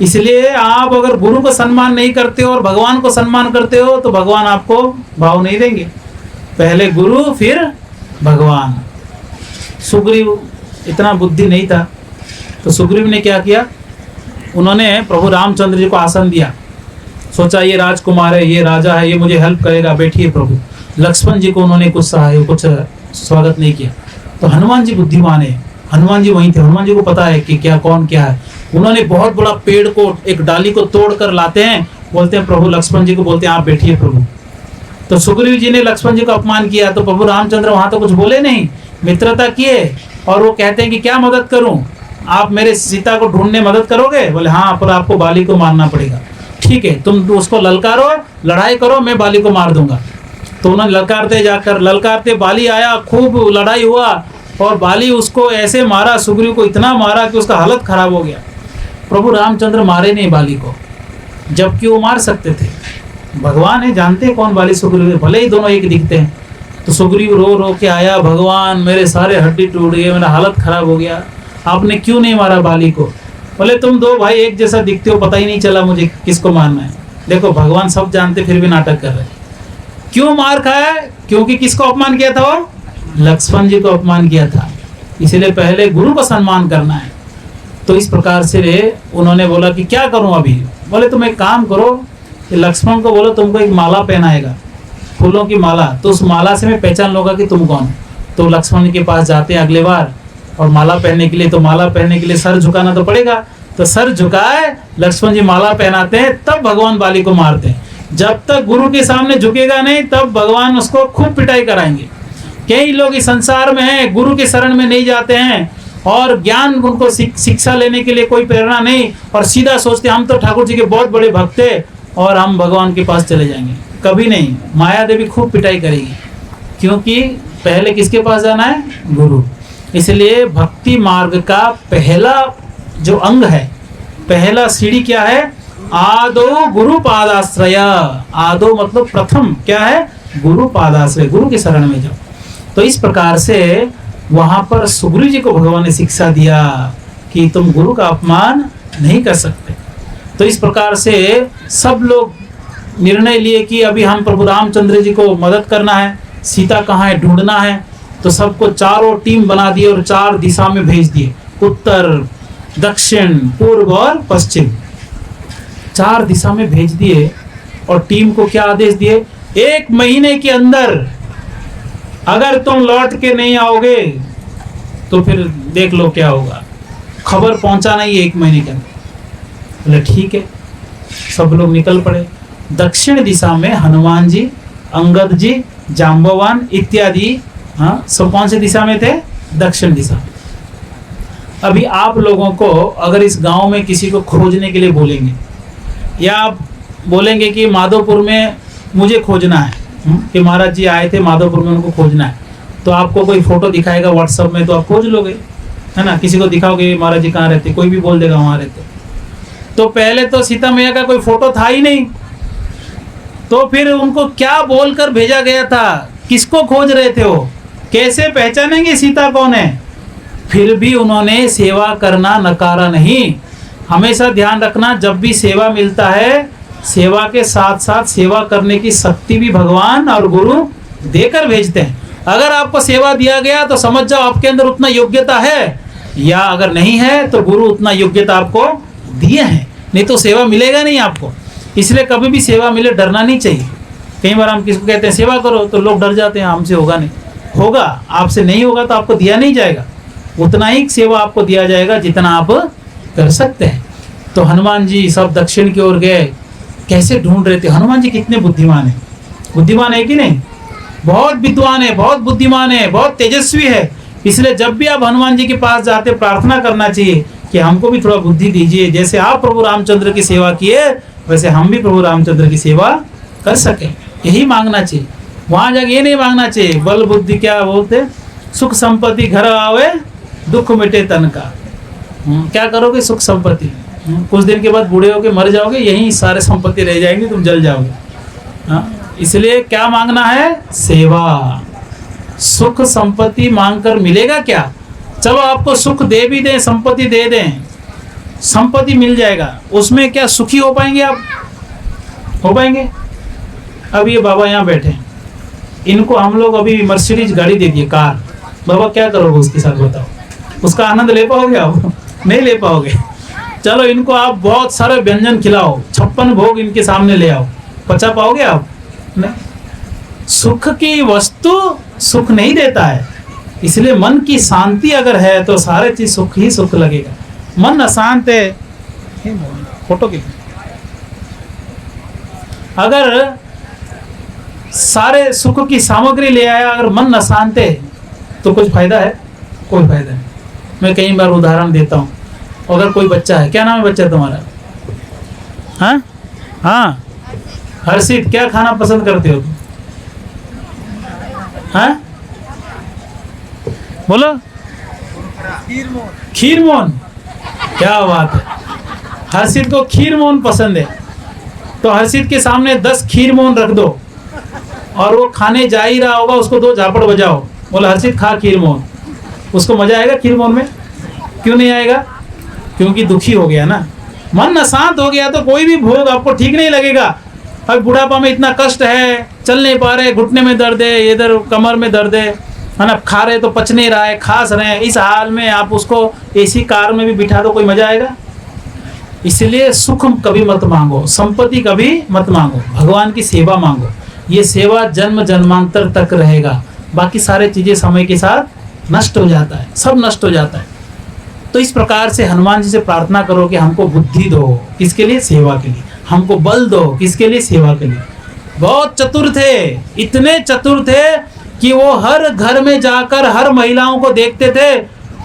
इसलिए आप अगर गुरु को सम्मान नहीं करते हो और भगवान को सम्मान करते हो तो भगवान आपको भाव नहीं देंगे। पहले गुरु फिर भगवान। सुग्रीव इतना बुद्धि नहीं था, तो सुग्रीव ने क्या किया, उन्होंने प्रभु रामचंद्र जी को आसन दिया, सोचा ये राजकुमार है, ये राजा है, ये मुझे हेल्प करेगा, बैठिए प्रभु। लक्ष्मण जी को उन्होंने कुछ स्वागत नहीं किया। तो हनुमान जी बुद्धिमान है, हनुमान जी वहीं थे, हनुमान जी को पता है कि क्या कौन क्या है। उन्होंने बहुत बड़ा पेड़ को, एक डाली को तोड़ कर लाते हैं, बोलते हैं प्रभु लक्ष्मण जी को, बोलते हैं आप बैठिए प्रभु। तो सुग्रीव जी ने लक्ष्मण जी को अपमान किया, तो प्रभु रामचंद्र वहां तो कुछ बोले नहीं, मित्रता किए, और वो कहते हैं कि क्या मदद करूं, आप मेरे सीता को ढूंढने मदद करोगे? बोले हाँ, पर आपको बाली को मारना पड़ेगा। ठीक है, तुम उसको ललकारो, लड़ाई करो, मैं बाली को मार दूंगा। तो उन्होंने ललकारते बाली आया, खूब लड़ाई हुआ, और बाली उसको ऐसे मारा, सुग्रीव को इतना मारा कि उसका हालत खराब हो गया। प्रभु रामचंद्र मारे नहीं बाली को, जबकि वो मार सकते थे। भगवान है, जानते हैं कौन बाली सुग्रीव है, भले ही दोनों एक दिखते हैं। तो सुग्रीव रो रो के आया, भगवान मेरे सारे हड्डी टूट गए, मेरा हालत खराब हो गया, आपने क्यों नहीं मारा बाली को? बोले तुम दो भाई एक जैसा दिखते हो, पता ही नहीं चला मुझे किसको मारना है। देखो भगवान सब जानते फिर भी नाटक कर रहे हैं। क्यों मार खाया? क्योंकि किसको अपमान किया था? वो लक्ष्मण जी को अपमान किया था। इसलिए पहले गुरु को सम्मान करना है। तो इस प्रकार से उन्होंने बोला कि क्या करूं अभी? बोले तुम एक काम करो, कि लक्ष्मण को बोलो तुमको एक माला पहनाएगा, फूलों की माला, तो उस माला से मैं पहचान लूंगा कि तुम कौन। तो लक्ष्मण के पास जाते हैं अगले बार, और माला पहनने के लिए, तो माला पहनने के लिए सर झुकाना तो पड़ेगा, तो सर झुकाए, लक्ष्मण जी माला पहनाते हैं, तब भगवान बाली को मारते हैं। जब तक गुरु के सामने झुकेगा नहीं, तब भगवान उसको खूब पिटाई कराएंगे। कई लोग इस संसार में हैं, गुरु के शरण में नहीं जाते हैं, और ज्ञान उनको शिक्षा लेने के लिए कोई प्रेरणा नहीं, और सीधा सोचते हम तो ठाकुर जी के बहुत बड़े भक्त थे और हम भगवान के पास चले जाएंगे। कभी नहीं, माया देवी खूब पिटाई करेगी, क्योंकि पहले किसके पास जाना है? गुरु। इसलिए भक्ति मार्ग का पहला जो अंग है, पहला सीढ़ी क्या है? आदो गुरु पादाश्रय। आदो मतलब प्रथम क्या है? गुरु पादाश्रय, गुरु के शरण में जाओ। तो इस प्रकार से वहां पर सुग्रीव जी को भगवान ने शिक्षा दिया कि तुम गुरु का अपमान नहीं कर सकते। तो इस प्रकार से सब लोग निर्णय लिए कि अभी हम प्रभु रामचंद्र जी को मदद करना है, सीता कहाँ है ढूंढना है। तो सबको चारों टीम बना दिए और 4 दिशा में भेज दिए, उत्तर, दक्षिण, पूर्व और पश्चिम, 4 दिशा में भेज दिए। और टीम को क्या आदेश दिए? 1 महीने के अंदर अगर तुम लौट के नहीं आओगे तो फिर देख लो क्या होगा, खबर पहुंचाना ही 1 महीने के अंदर। बोले ठीक है, सब लोग निकल पड़े। दक्षिण दिशा में हनुमान जी, अंगद जी, जाम्बवान इत्यादि, हाँ, सब कौन से दिशा में थे? दक्षिण दिशा। अभी आप लोगों को अगर इस गांव में किसी को खोजने के लिए बोलेंगे, या आप बोलेंगे कि माधोपुर में मुझे खोजना है, कि महाराज जी आए थे माधोपुर में, उनको खोजना है, तो आपको कोई फोटो दिखाएगा व्हाट्सएप में, तो आप खोज लोगे, है ना। किसी को दिखाओगे महाराज जी कहाँ रहते, कोई भी बोल देगा वहाँ रहते। तो पहले तो सीता मैया का कोई फोटो था ही नहीं, तो फिर उनको क्या बोलकर भेजा गया था? किसको खोज रहे थे वो? कैसे पहचानेंगे सीता कौन है? फिर भी उन्होंने सेवा करना नकारा नहीं। हमेशा ध्यान रखना, जब भी सेवा मिलता है, सेवा के साथ साथ सेवा करने की शक्ति भी भगवान और गुरु देकर भेजते हैं। अगर आपको सेवा दिया गया तो समझ जाओ आपके अंदर उतना योग्यता है या अगर नहीं है तो गुरु उतना योग्यता आपको दिए हैं, नहीं तो सेवा मिलेगा नहीं आपको। इसलिए कभी भी सेवा मिले डरना नहीं चाहिए। कई बार हम किसको कहते हैं सेवा करो तो लोग डर जाते हैं, हमसे होगा नहीं। होगा, आपसे नहीं होगा तो आपको दिया नहीं जाएगा, उतना ही सेवा आपको दिया जाएगा जितना आप कर सकते हैं। तो हनुमान जी सब दक्षिण की ओर गए, कैसे ढूंढ रहे थे। हनुमान जी कितने बुद्धिमान है, बुद्धिमान है कि नहीं, बहुत विद्वान है, बहुत बुद्धिमान है, बहुत तेजस्वी है। इसलिए जब भी आप हनुमान जी के पास जाते प्रार्थना करना चाहिए कि हमको भी थोड़ा बुद्धि दीजिए, जैसे आप प्रभु रामचंद्र की सेवा किए वैसे हम भी प्रभु रामचंद्र की सेवा कर सके, यही मांगना चाहिए। वहां जाके ये नहीं मांगना चाहिए बल बुद्धि क्या बोलते, सुख संपत्ति घर आवे दुख मिटे तन का। क्या करोगे सुख संपत्ति, कुछ दिन के बाद बूढ़े होके मर जाओगे, यही सारे संपत्ति रह जाएंगे, तुम जल जाओगे। इसलिए क्या मांगना है, सेवा। सुख संपत्ति मांगकर मिलेगा क्या, चलो आपको सुख दे भी दें, संपत्ति दे दें, संपत्ति मिल जाएगा, उसमें क्या सुखी हो पाएंगे आप, हो पाएंगे। अब ये बाबा यहाँ बैठे हैं, इनको हम लोग अभी मर्सिडीज गाड़ी दे दिए, कार, बाबा क्या करोगे उसके साथ बताओ, उसका आनंद ले पाओगे आप, नहीं ले पाओगे। चलो इनको आप बहुत सारे व्यंजन खिलाओ, 56 भोग इनके सामने ले आओ, पचा पाओगे आप, नहीं। सुख की वस्तु सुख नहीं देता है, इसलिए मन की शांति अगर है तो सारे चीज सुख ही सुख लगेगा। मन अशांत है, फोटो की अगर सारे सुख की सामग्री ले आया, अगर मन अशांत है तो कुछ फायदा है, कोई फायदा नहीं। मैं कई बार उदाहरण देता हूँ, अगर कोई बच्चा है, क्या नाम है बच्चा तुम्हारा, हाँ हाँ हर्षित, क्या खाना पसंद करते हो तुम, हाँ बोलो, खीर मोहन, क्या बात है, हर्षित को खीर मोहन पसंद है। तो हर्षित के सामने 10 खीर मोहन रख दो और वो खाने जा ही रहा होगा, उसको 2 झापड़ बजाओ, बोला हर्षित खा खीर मोहन, उसको मजा आएगा खीर मोहन में, क्यों नहीं आएगा, क्योंकि दुखी हो गया ना, मन अशांत हो गया तो कोई भी भोग आपको ठीक नहीं लगेगा। अब बुढ़ापा में इतना कष्ट है, चल नहीं पा रहे, घुटने में दर्द है, इधर कमर में दर्द है ना, खा रहे तो पच नहीं रहा है, खास रहे हैं, इस हाल में आप उसको एसी कार में भी बिठा दो, कोई मजा आएगा। इसलिए सुख कभी मत मांगो, संपत्ति कभी मत मांगो, भगवान की सेवा मांगो। ये सेवा जन्म जन्मांतर तक रहेगा, बाकी सारे चीजें समय के साथ नष्ट हो जाता है, सब नष्ट हो जाता है। तो इस प्रकार से हनुमान जी से प्रार्थना करो कि हमको बुद्धि दो, किसके लिए, सेवा के लिए, हमको बल दो, किसके लिए, सेवा के लिए। बहुत चतुर थे, इतने चतुर थे कि वो हर घर में जाकर हर महिलाओं को देखते थे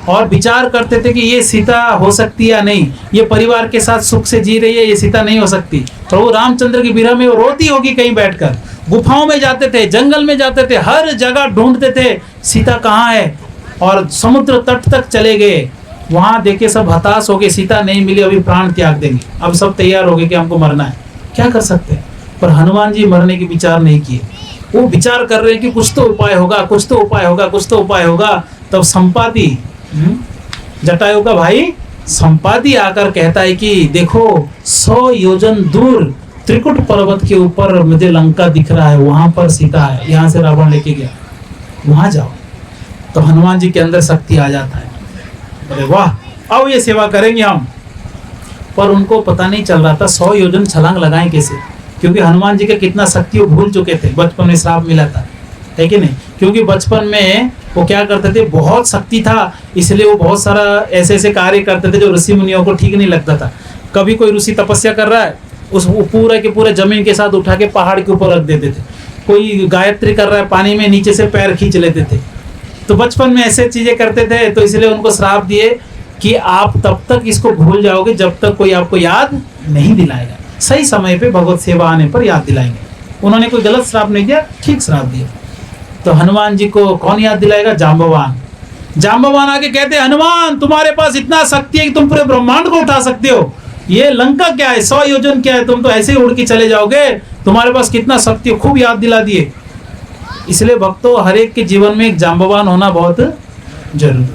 और विचार करते थे कि ये सीता हो सकती है या नहीं, ये परिवार के साथ सुख से जी रही है, ये सीता नहीं हो सकती। प्रभु रामचंद्र की विरह में वो रोती होगी कहीं बैठकर, गुफाओं में जाते थे, जंगल में जाते थे, हर जगह ढूंढते थे सीता कहाँ है, और समुद्र तट तक चले गए, वहां देखे सब हताश हो गए, सीता नहीं मिली, अभी प्राण त्याग देंगे, अब सब तैयार हो गए कि हमको मरना है, क्या कर सकते हैं। पर हनुमान जी मरने के विचार नहीं किए, वो विचार कर रहे हैं कि कुछ तो उपाय होगा, कुछ तो उपाय होगा, कुछ तो उपाय होगा। तब संपाति, जटायु का भाई संपाति आकर कहता है कि देखो 100 योजन दूर त्रिकुट पर्वत के ऊपर मुझे लंका दिख रहा है, वहां पर सीता है, यहाँ से रावण लेके गया, वहां जाओ। तो हनुमान जी के अंदर शक्ति आ जाता है, अरे वाह, आओ ये सेवा करेंगे हम। पर उनको पता नहीं चल रहा था 100 योजन छलांग लगाएं कैसे, क्योंकि हनुमान जी के कितना शक्ति वो भूल चुके थे, बचपन में श्राप मिला था, है कि नहीं। क्योंकि बचपन में वो क्या करते थे, बहुत शक्ति था, इसलिए वो बहुत सारा ऐसे ऐसे कार्य करते थे जो ऋषि मुनियों को ठीक नहीं लगता था। कभी कोई ऋषि तपस्या कर रहा है, उस पूरे के पूरे जमीन के साथ उठा के पहाड़ के ऊपर रख देते थे। कोई गायत्री कर रहा है, पानी में नीचे से पैर खींच लेते थे। तो बचपन में ऐसे चीजें करते थे, तो इसलिए उनको श्राप दिए कि आप तब तक इसको भूल जाओगे जब तक कोई आपको याद नहीं दिलाएगा, सही समय पे भगवत सेवा आने पर याद दिलाएंगे। उन्होंने कोई गलत श्राप नहीं दिया, ठीक श्राप दिया। तो हनुमान जी को कौन याद दिलाएगा, जाम्बवान। जाम्बवान आके कहते हैं हनुमान तुम्हारे पास इतना शक्ति है कि तुम पूरे ब्रह्मांड को उठा सकते हो, ये लंका क्या है, 100 योजन क्या है, तुम तो ऐसे ही उड़ के चले जाओगे, तुम्हारे पास कितना शक्ति है, खूब याद दिला दिए। इसलिए भक्तों हर एक के जीवन में एक जाम्बवान होना बहुत जरूरी।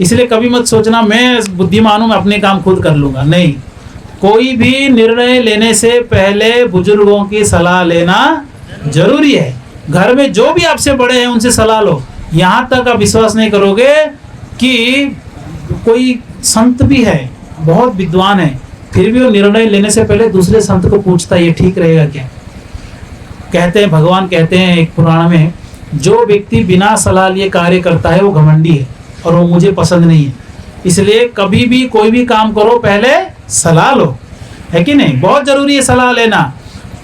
इसलिए कभी मत सोचना मैं बुद्धिमान हूं, मैं अपने काम खुद कर लूंगा, नहीं। कोई भी निर्णय लेने से पहले बुजुर्गों की सलाह लेना जरूरी है। घर में जो भी आपसे बड़े हैं उनसे सलाह लो। यहाँ तक आप विश्वास नहीं करोगे कि कोई संत भी है, बहुत विद्वान है, फिर भी वो निर्णय लेने से पहले दूसरे संत को पूछता है ये ठीक रहेगा क्या। कहते हैं, भगवान कहते हैं एक पुराण में, जो व्यक्ति बिना सलाह लिए कार्य करता है वो घमंडी है और वो मुझे पसंद नहीं है। इसलिए कभी भी कोई भी काम करो पहले सलाह लो, है कि नहीं, बहुत जरूरी है सलाह लेना।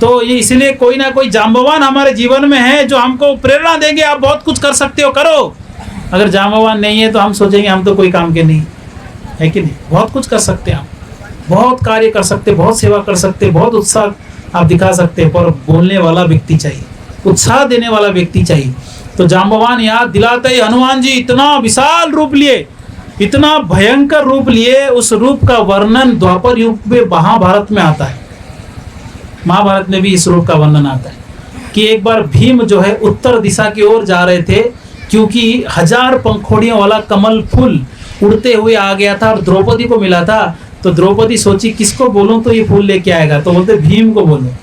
तो ये इसलिए कोई ना कोई जांबवान हमारे जीवन में है जो हमको प्रेरणा देंगे, आप बहुत कुछ कर सकते हो, करो। अगर जांबवान नहीं है तो हम सोचेंगे हम तो कोई काम के नहीं, है कि नहीं। बहुत कुछ कर सकते हैं आप, बहुत कार्य कर सकते, बहुत सेवा कर सकते, बहुत उत्साह आप दिखा सकते, पर बोलने वाला व्यक्ति चाहिए, उत्साह देने वाला व्यक्ति चाहिए। तो जांबवान याद दिलाते ही हनुमान जी इतना विशाल रूप लिए, इतना भयंकर रूप लिए, उस रूप का वर्णन द्वापर युग में महाभारत में आता है। महाभारत में भी इस रूप का वर्णन आता है कि एक बार भीम जो है उत्तर दिशा की ओर जा रहे थे, क्योंकि 1000 पंखुड़ियों वाला कमल फूल उड़ते हुए आ गया था और द्रौपदी को मिला था। तो द्रौपदी सोची किसको बोलूं तो ये फूल लेके आएगा, तो बोलते भीम को बोलो।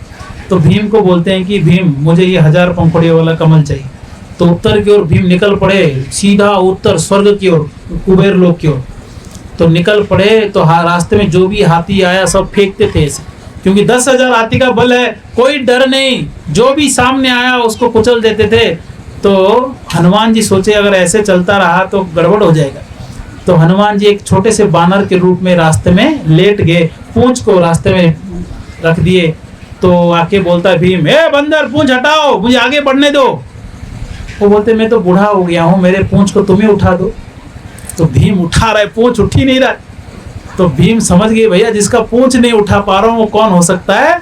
तो भीम को बोलते हैं कि भीम मुझे ये 1000 पंखुड़ियों वाला कमल चाहिए। तो उत्तर की ओर भीम निकल पड़े, सीधा उत्तर स्वर्ग की ओर, कुबेर लोक की ओर। तो निकल पड़े तो रास्ते में जो भी हाथी आया सब फेंकते थे ऐसे, क्योंकि 10,000 हाथी का बल है, कोई डर नहीं, जो भी सामने आया उसको कुचल देते थे। तो हनुमान जी सोचे अगर ऐसे चलता रहा तो गड़बड़ हो जाएगा। तो हनुमान जी एक छोटे से बानर के रूप में रास्ते में लेट गए, पूंछ को रास्ते में रख दिए। तो आके बोलता है भीम, ए बंदर पूंछ हटाओ, मुझे आगे बढ़ने दो। वो बोलते मैं तो बूढ़ा हो गया हूँ, मेरे पूंछ को तुम्हें उठा दो। तो भीम उठा रहा है, पूंछ उठ ही नहीं रहा। तो भीम समझ गए भैया जिसका पूंछ नहीं उठा पा रहा हूँ वो कौन हो सकता है,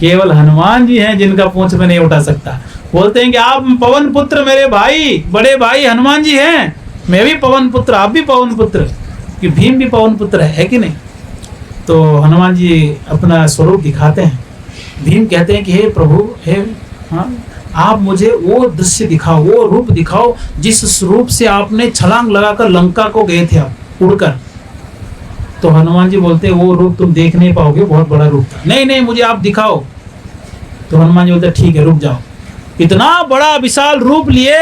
केवल हनुमान जी हैं जिनका पूंछ में नहीं उठा सकता। बोलते हैं कि आप पवन पुत्र, मेरे भाई, बड़े भाई हनुमान जी हैं, मैं भी पवन पुत्र, आप भी पवन पुत्र, कि भीम भी पवन पुत्र है कि नहीं। तो हनुमान जी अपना स्वरूप दिखाते हैं। भीम कहते हैं कि हे प्रभु, हे हाँ, आप मुझे वो दृश्य दिखाओ, वो रूप दिखाओ जिस रूप से आपने छलांग लगाकर लंका को गए थे आप उड़कर। तो हनुमान जी बोलते हैं वो रूप तुम देख नहीं पाओगे, बहुत बड़ा रूप था। नहीं नहीं मुझे आप दिखाओ। तो हनुमान जी बोलते ठीक है रुक जाओ। इतना बड़ा विशाल रूप लिए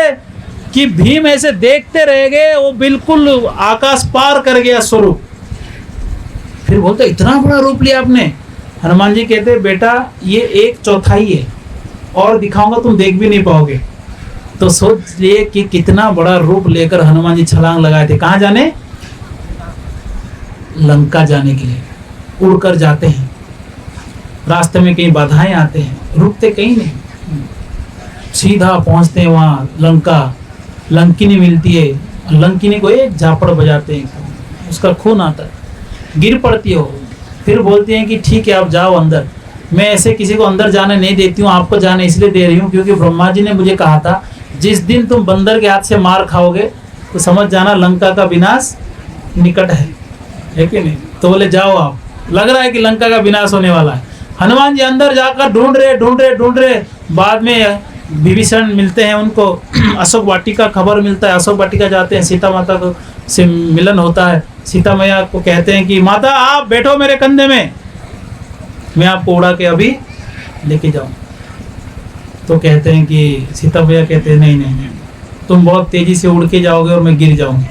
कि भीम ऐसे देखते रह गए, वो बिल्कुल आकाश पार कर गया स्वरूप। फिर बोलते इतना बड़ा रूप लिया आपने। हनुमान जी कहते बेटा ये 1/4 है, और दिखाऊंगा तुम देख भी नहीं पाओगे। तो सोच लिए कि कितना बड़ा रूप लेकर हनुमान जी छलांग लगाए थे। कहाँ जाने? लंका जाने के लिए उड़कर जाते हैं। रास्ते में कहीं बाधाएं आते हैं, रुकते कहीं नहीं, सीधा पहुंचते हैं वहां लंका। लंकिनी मिलती है, लंकिनी को एक झापड़ बजाते हैं, उसका खून आता है, गिर पड़ती हो। फिर बोलते हैं कि ठीक है आप जाओ अंदर, मैं ऐसे किसी को अंदर जाने नहीं देती हूँ, आपको जाने इसलिए दे रही हूँ क्योंकि ब्रह्मा जी ने मुझे कहा था जिस दिन तुम बंदर के हाथ से मार खाओगे तो समझ जाना लंका का विनाश निकट है कि नहीं। तो बोले जाओ आप, लग रहा है कि लंका का विनाश होने वाला है। हनुमान जी अंदर जाकर ढूंढ रहे। बाद में विभीषण मिलते हैं उनको, अशोक वाटिका खबर मिलता है, अशोक वाटिका जाते हैं, सीता माता को से मिलन होता है। सीता मैया को कहते हैं कि माता आप बैठो मेरे कंधे में, मैं आपको उड़ा के अभी लेके जाऊं। तो कहते हैं कि सीता मैया कहते हैं नहीं तुम बहुत तेजी से उड़ के जाओगे और मैं गिर जाऊंगी।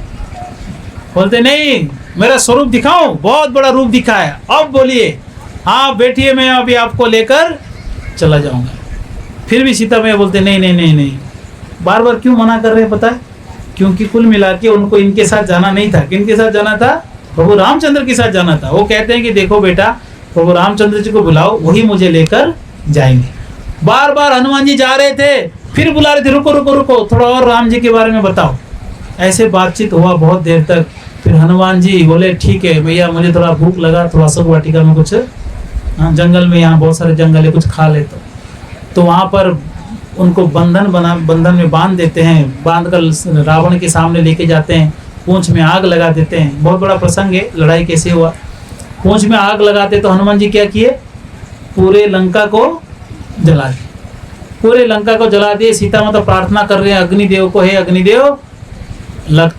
बोलते नहीं मेरा स्वरूप दिखाऊं, बहुत बड़ा रूप दिखाया, अब बोलिए हाँ बैठिए मैं अभी आपको लेकर चला जाऊंगा। फिर भी सीता मैया बोलते नहीं। बार बार क्यों मना कर रहे हैं पता है? क्योंकि कुल मिला के उनको इनके साथ जाना नहीं था। किनके साथ जाना था? प्रभु रामचंद्र के साथ जाना था। वो कहते हैं कि देखो बेटा प्रभु रामचंद्र जी को बुलाओ, वही मुझे लेकर जाएंगे। बार बार हनुमान जी जा रहे थे, फिर बुला रहे थे रुको थोड़ा और राम जी के बारे में बताओ। ऐसे बातचीत हुआ बहुत देर तक। फिर हनुमान जी बोले ठीक है भैया मुझे थोड़ा भूख लगा, थोड़ा अशोक वाटिका में कुछ जंगल में, यहाँ बहुत सारे जंगल है, कुछ खा ले। तो वहाँ पर उनको बंधन में बांध देते हैं, बांध कर रावण के सामने लेके जाते हैं, पूंछ में आग लगा देते हैं। बहुत बड़ा प्रसंग है, लड़ाई कैसे हुआ। पूंछ में आग लगाते तो हनुमान जी क्या किए, पूरे लंका को जला दिए, पूरे लंका को जला दिए। सीता माता प्रार्थना कर रहे हैं अग्निदेव को, हे अग्निदेव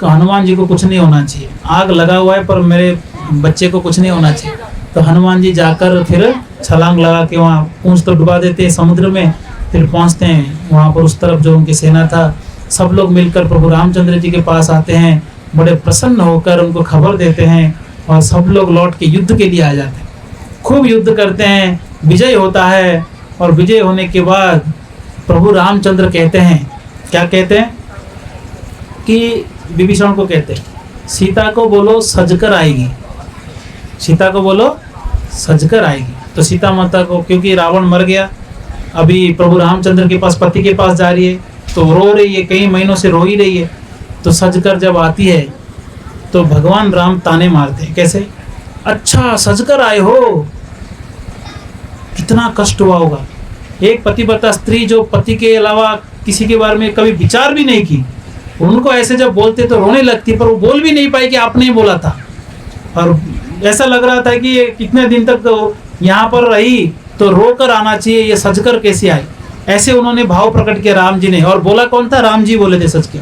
हनुमान जी को कुछ नहीं होना चाहिए, आग लगा हुआ है पर मेरे बच्चे को कुछ नहीं होना चाहिए। तो हनुमान जी जाकर फिर छलांग लगा के वहाँ पूंछ तो डुबा देते हैं समुद्र में। फिर पहुँचते हैं वहाँ पर, उस तरफ जो उनकी सेना था सब लोग मिलकर प्रभु रामचंद्र जी के पास आते हैं। बड़े प्रसन्न होकर उनको खबर देते हैं और सब लोग लौट के युद्ध के लिए आ जाते हैं। खूब युद्ध करते हैं, विजय होता है और विजय होने के बाद प्रभु रामचंद्र कहते हैं, क्या कहते हैं कि विभीषण को कहते हैं, सीता को बोलो सजकर आएगी, सीता को बोलो सजकर आएगी। तो सीता माता को, क्योंकि रावण मर गया, अभी प्रभु रामचंद्र के पास, पति के पास जा रही है, तो रो रही है, कई महीनों से रो ही रही है। तो सजकर जब आती है तो भगवान राम ताने मारते हैं, कैसे, अच्छा सजकर आए हो, कितना कष्ट हुआ होगा। एक पतिव्रता स्त्री जो पति के अलावा किसी के बारे में कभी विचार भी नहीं की, उनको ऐसे जब बोलते तो रोने लगती, पर वो बोल भी नहीं पाई कि आपने ही बोला था। और ऐसा लग रहा था कि ये कितने दिन तक तो यहाँ पर रही, तो रो कर आना चाहिए, ये सजकर कैसे आई। ऐसे उन्होंने भाव प्रकट किया राम जी ने, और बोला कौन था, राम जी बोले थे सच के।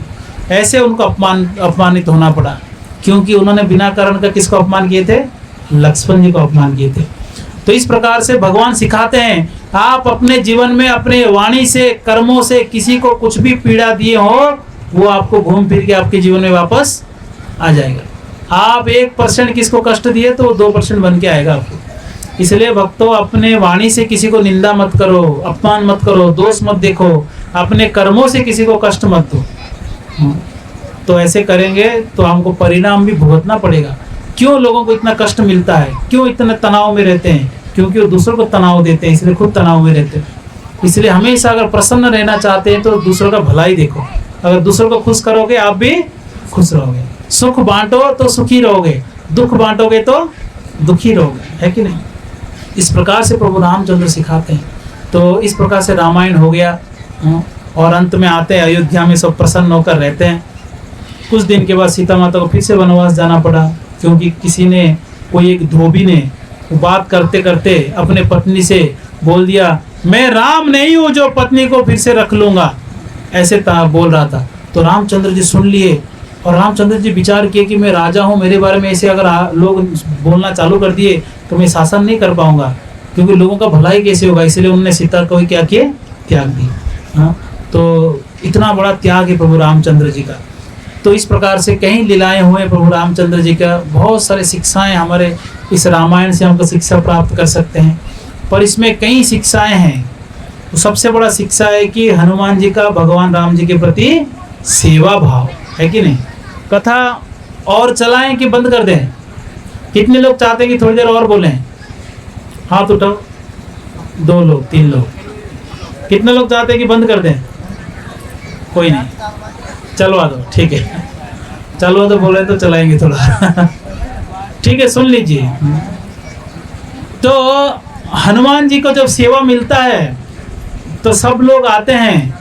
ऐसे उनको अपमानित होना पड़ा, क्योंकि उन्होंने बिना कारण का किसको अपमान किए थे, लक्ष्मण जी को अपमान किए थे। तो इस प्रकार से भगवान सिखाते हैं, आप अपने जीवन में अपने वाणी से, कर्मों से किसी को कुछ भी पीड़ा दिए हो, वो आपको घूम फिर के आपके जीवन में वापस आ जाएगा। आप 1% किसको कष्ट दिए तो 2% बन के आएगा आपको। इसलिए भक्तों, अपने वाणी से किसी को निंदा मत करो, अपमान मत करो, दोष मत देखो, अपने कर्मों से किसी को कष्ट मत दो। तो ऐसे करेंगे तो हमको परिणाम भी भुगतना पड़ेगा। क्यों लोगों को इतना कष्ट मिलता है, क्यों इतने तनाव में रहते हैं, क्योंकि वो दूसरों को तनाव देते हैं, इसलिए खुद तनाव में रहते हैं। इसलिए हमेशा अगर प्रसन्न रहना चाहते हैं तो दूसरों का भलाई देखो। अगर दूसरों को खुश करोगे आप भी खुश रहोगे। सुख बांटो तो सुखी रहोगे, दुख बांटोगे तो दुखी रहोगे, है कि नहीं। इस प्रकार से प्रभु रामचंद्र सिखाते हैं। तो इस प्रकार से रामायण हो गया, और अंत में आते हैं अयोध्या में, सब प्रसन्न होकर रहते हैं। कुछ दिन के बाद सीता माता को फिर से वनवास जाना पड़ा, क्योंकि किसी ने, कोई एक धोबी ने बात करते करते अपने पत्नी से बोल दिया, मैं राम नहीं हूँ जो पत्नी को फिर से रख लूंगा, ऐसे बोल रहा था। तो रामचंद्र जी सुन लिए, और रामचंद्र जी विचार किए कि मैं राजा हूँ, मेरे बारे में ऐसे अगर लोग बोलना चालू कर दिए तो मैं शासन नहीं कर पाऊंगा, क्योंकि लोगों का भलाई कैसे होगा। इसलिए उन्होंने सीता को क्या किए, त्याग दिया। हाँ, तो इतना बड़ा त्याग है प्रभु रामचंद्र जी का। तो इस प्रकार से कई लीलाएं हुए प्रभु रामचंद्र जी का, बहुत सारे शिक्षाएं हमारे इस रामायण से हमको शिक्षा प्राप्त कर सकते हैं। पर इसमें कई शिक्षाएं हैं। तो सबसे बड़ा शिक्षा है कि हनुमान जी का भगवान राम जी के प्रति सेवा भाव है कि नहीं। कथा और चलाएं कि बंद कर दें? कितने लोग चाहते हैं कि थोड़ी देर और बोलें? हाथ उठाओ। 2 लोग, 3 लोग। कितने लोग चाहते हैं कि बंद कर दें? कोई नहीं, चलवा दो, ठीक है, चलवा दो, बोले तो चलाएंगे थोड़ा। ठीक है, सुन लीजिए। तो हनुमान जी को जब सेवा मिलता है तो सब लोग आते हैं,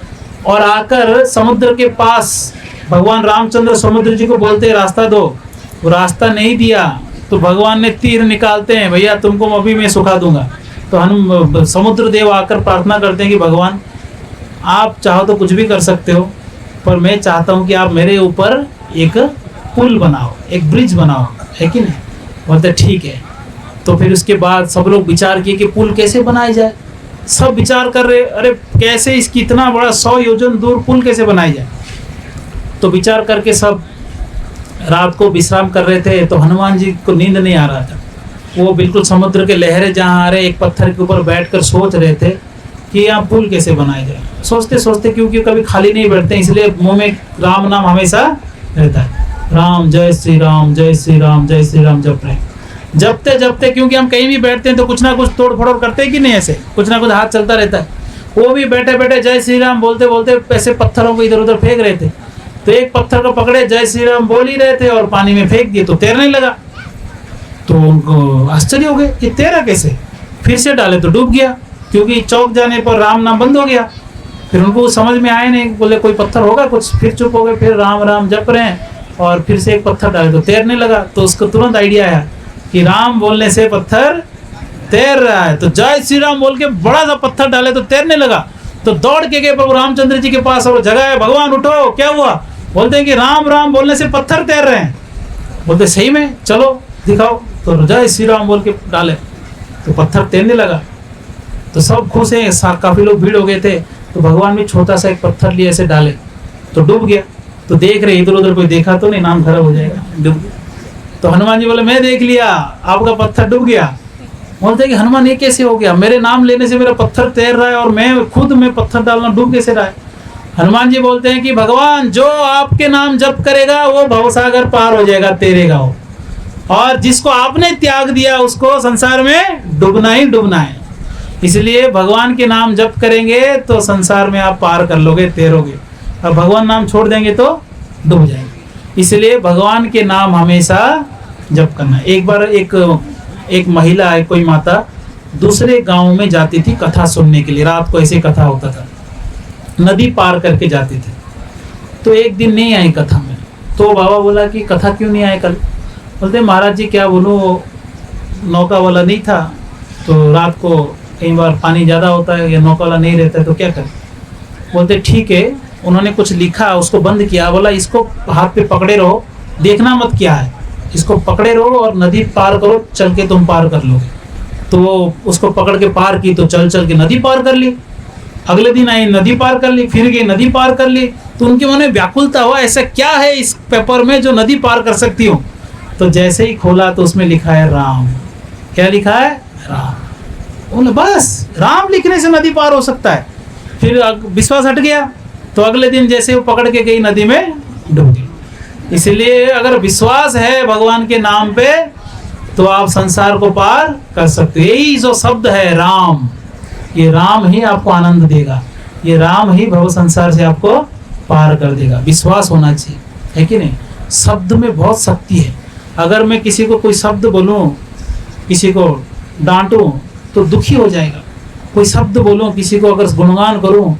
और आकर समुद्र के पास भगवान रामचंद्र समुद्र जी को बोलते हैं रास्ता दो। वो रास्ता नहीं दिया तो भगवान ने तीर निकालते हैं, भैया तुमको अभी मैं सुखा दूंगा। तो समुद्र देव आकर प्रार्थना करते हैं कि भगवान आप चाहो तो कुछ भी कर सकते हो, पर मैं चाहता हूँ कि आप मेरे ऊपर एक पुल बनाओ, एक ब्रिज बनाओ, है कि नहीं। बोलते ठीक है। तो फिर उसके बाद सब लोग विचार किए कि पुल कैसे बनाया जाए। सब विचार कर रहे, अरे कैसे इसकी इतना बड़ा 100 योजन दूर पुल कैसे बनाया जाए। तो विचार करके सब रात को विश्राम कर रहे थे। तो हनुमान जी को नींद नहीं आ रहा था, वो बिल्कुल समुद्र के लहरें जहाँ आ रहे, एक पत्थर के ऊपर बैठकर सोच रहे थे कि यहाँ पुल कैसे बनाया जाए। सोचते सोचते, क्योंकि कभी खाली नहीं बैठते, इसलिए मुंह में राम नाम हमेशा रहता है। राम, जय श्री राम, जय श्री राम, जय श्री राम जप रहे। जपते जपते, क्योंकि हम कहीं भी बैठते हैं तो कुछ ना कुछ तोड़ फोड़ करते हैं कि नहीं, ऐसे कुछ ना कुछ हाथ चलता रहता है। वो भी बैठे बैठे जय श्री राम बोलते बोलते ऐसे पत्थरों को इधर उधर फेंक रहे थे। तो एक पत्थर को पकड़े, जय श्री राम बोल ही रहे थे, और पानी में फेंक दिए तो तैरने लगा। तो उनको आश्चर्य हो गए, ये तैरा कैसे। फिर से डाले तो डूब गया, क्योंकि चौक जाने पर राम नाम बंद हो गया। फिर उनको समझ में आए नहीं, बोले कोई पत्थर होगा कुछ। फिर चुप हो गए, फिर राम राम जप रहे हैं, और फिर से एक पत्थर डाले तो तैरने लगा। तो उसको तुरंत आइडिया आया कि राम बोलने से पत्थर तैर रहा है, तो जय श्री राम बोल के बड़ा सा पत्थर डाले तो तैरने लगा। तो दौड़ के गए प्रभु रामचंद्र जी के पास, और जगह है, भगवान उठो, क्या हुआ। बोलते हैं कि राम राम बोलने से पत्थर तैर रहे हैं। बोलते सही में, चलो दिखाओ। तो जय श्री राम बोल के डाले तो पत्थर तैरने लगा। तो सब खुश हैं, काफी लोग भीड़ हो गए थे। तो भगवान भी छोटा सा एक पत्थर लिए ऐसे डाले तो डूब गया। तो देख रहे इधर उधर, कोई देखा तो नहीं, नाम खराब हो जाएगा, डूब गया। तो हनुमान जी बोले मैं देख लिया, आपका पत्थर डूब गया। बोलते कि हनुमान ये कैसे हो गया, मेरे नाम लेने से मेरा पत्थर तैर रहा है और मैं खुद में पत्थर डालना डूब कैसे रहा है। हनुमान जी बोलते हैं कि भगवान जो आपके नाम जप करेगा वो भवसागर पार हो जाएगा, तैरेगा वो, और जिसको आपने त्याग दिया उसको संसार में डूबना ही डूबना है। इसलिए भगवान के नाम जप करेंगे तो संसार में आप पार कर लोगे, तैरोगे, और भगवान नाम छोड़ देंगे तो डूब जाएंगे। इसलिए भगवान के नाम हमेशा जप करना है। एक बार एक महिला, एक कोई माता दूसरे गांव में जाती थी कथा सुनने के लिए, रात को ऐसे कथा होता था, नदी पार करके जाते थे। तो एक दिन नहीं आई कथा में, तो बाबा बोला कि कथा क्यों नहीं आए कल। बोलते महाराज जी क्या बोलूं, नौका वाला नहीं था, तो रात को कई बार पानी ज़्यादा होता है या नौका वाला नहीं रहता है तो क्या करें। बोलते ठीक है, उन्होंने कुछ लिखा, उसको बंद किया, बोला इसको हाथ पे पकड़े रहो, देखना मत क्या है, इसको पकड़े रहो और नदी पार करो, चल के तुम पार कर लोगे। तो उसको पकड़ के पार की, तो चल चल के नदी पार कर ली। अगले दिन आई, नदी पार कर ली, फिर गई, नदी पार कर ली। तो उनके मन में व्याकुलता हुआ, ऐसा क्या है इस पेपर में जो नदी पार कर सकती हूँ। तो जैसे ही खोला तो उसमें लिखा है राम। क्या लिखा है? राम। बोले बस राम लिखने से नदी पार हो सकता है। फिर विश्वास हट गया। तो अगले दिन जैसे वो पकड़ के गई, नदी में डूब गई। इसलिए अगर विश्वास है भगवान के नाम पे तो आप संसार को पार कर सकते हो। यही जो शब्द है राम, ये राम ही आपको आनंद देगा, ये राम ही भव संसार से आपको पार कर देगा। विश्वास होना चाहिए, है कि नहीं। शब्द में बहुत शक्ति है। अगर मैं किसी को कोई शब्द बोलूं, किसी को डांटूं तो दुखी हो जाएगा। कोई शब्द बोलूं, किसी को अगर गुणगान करूं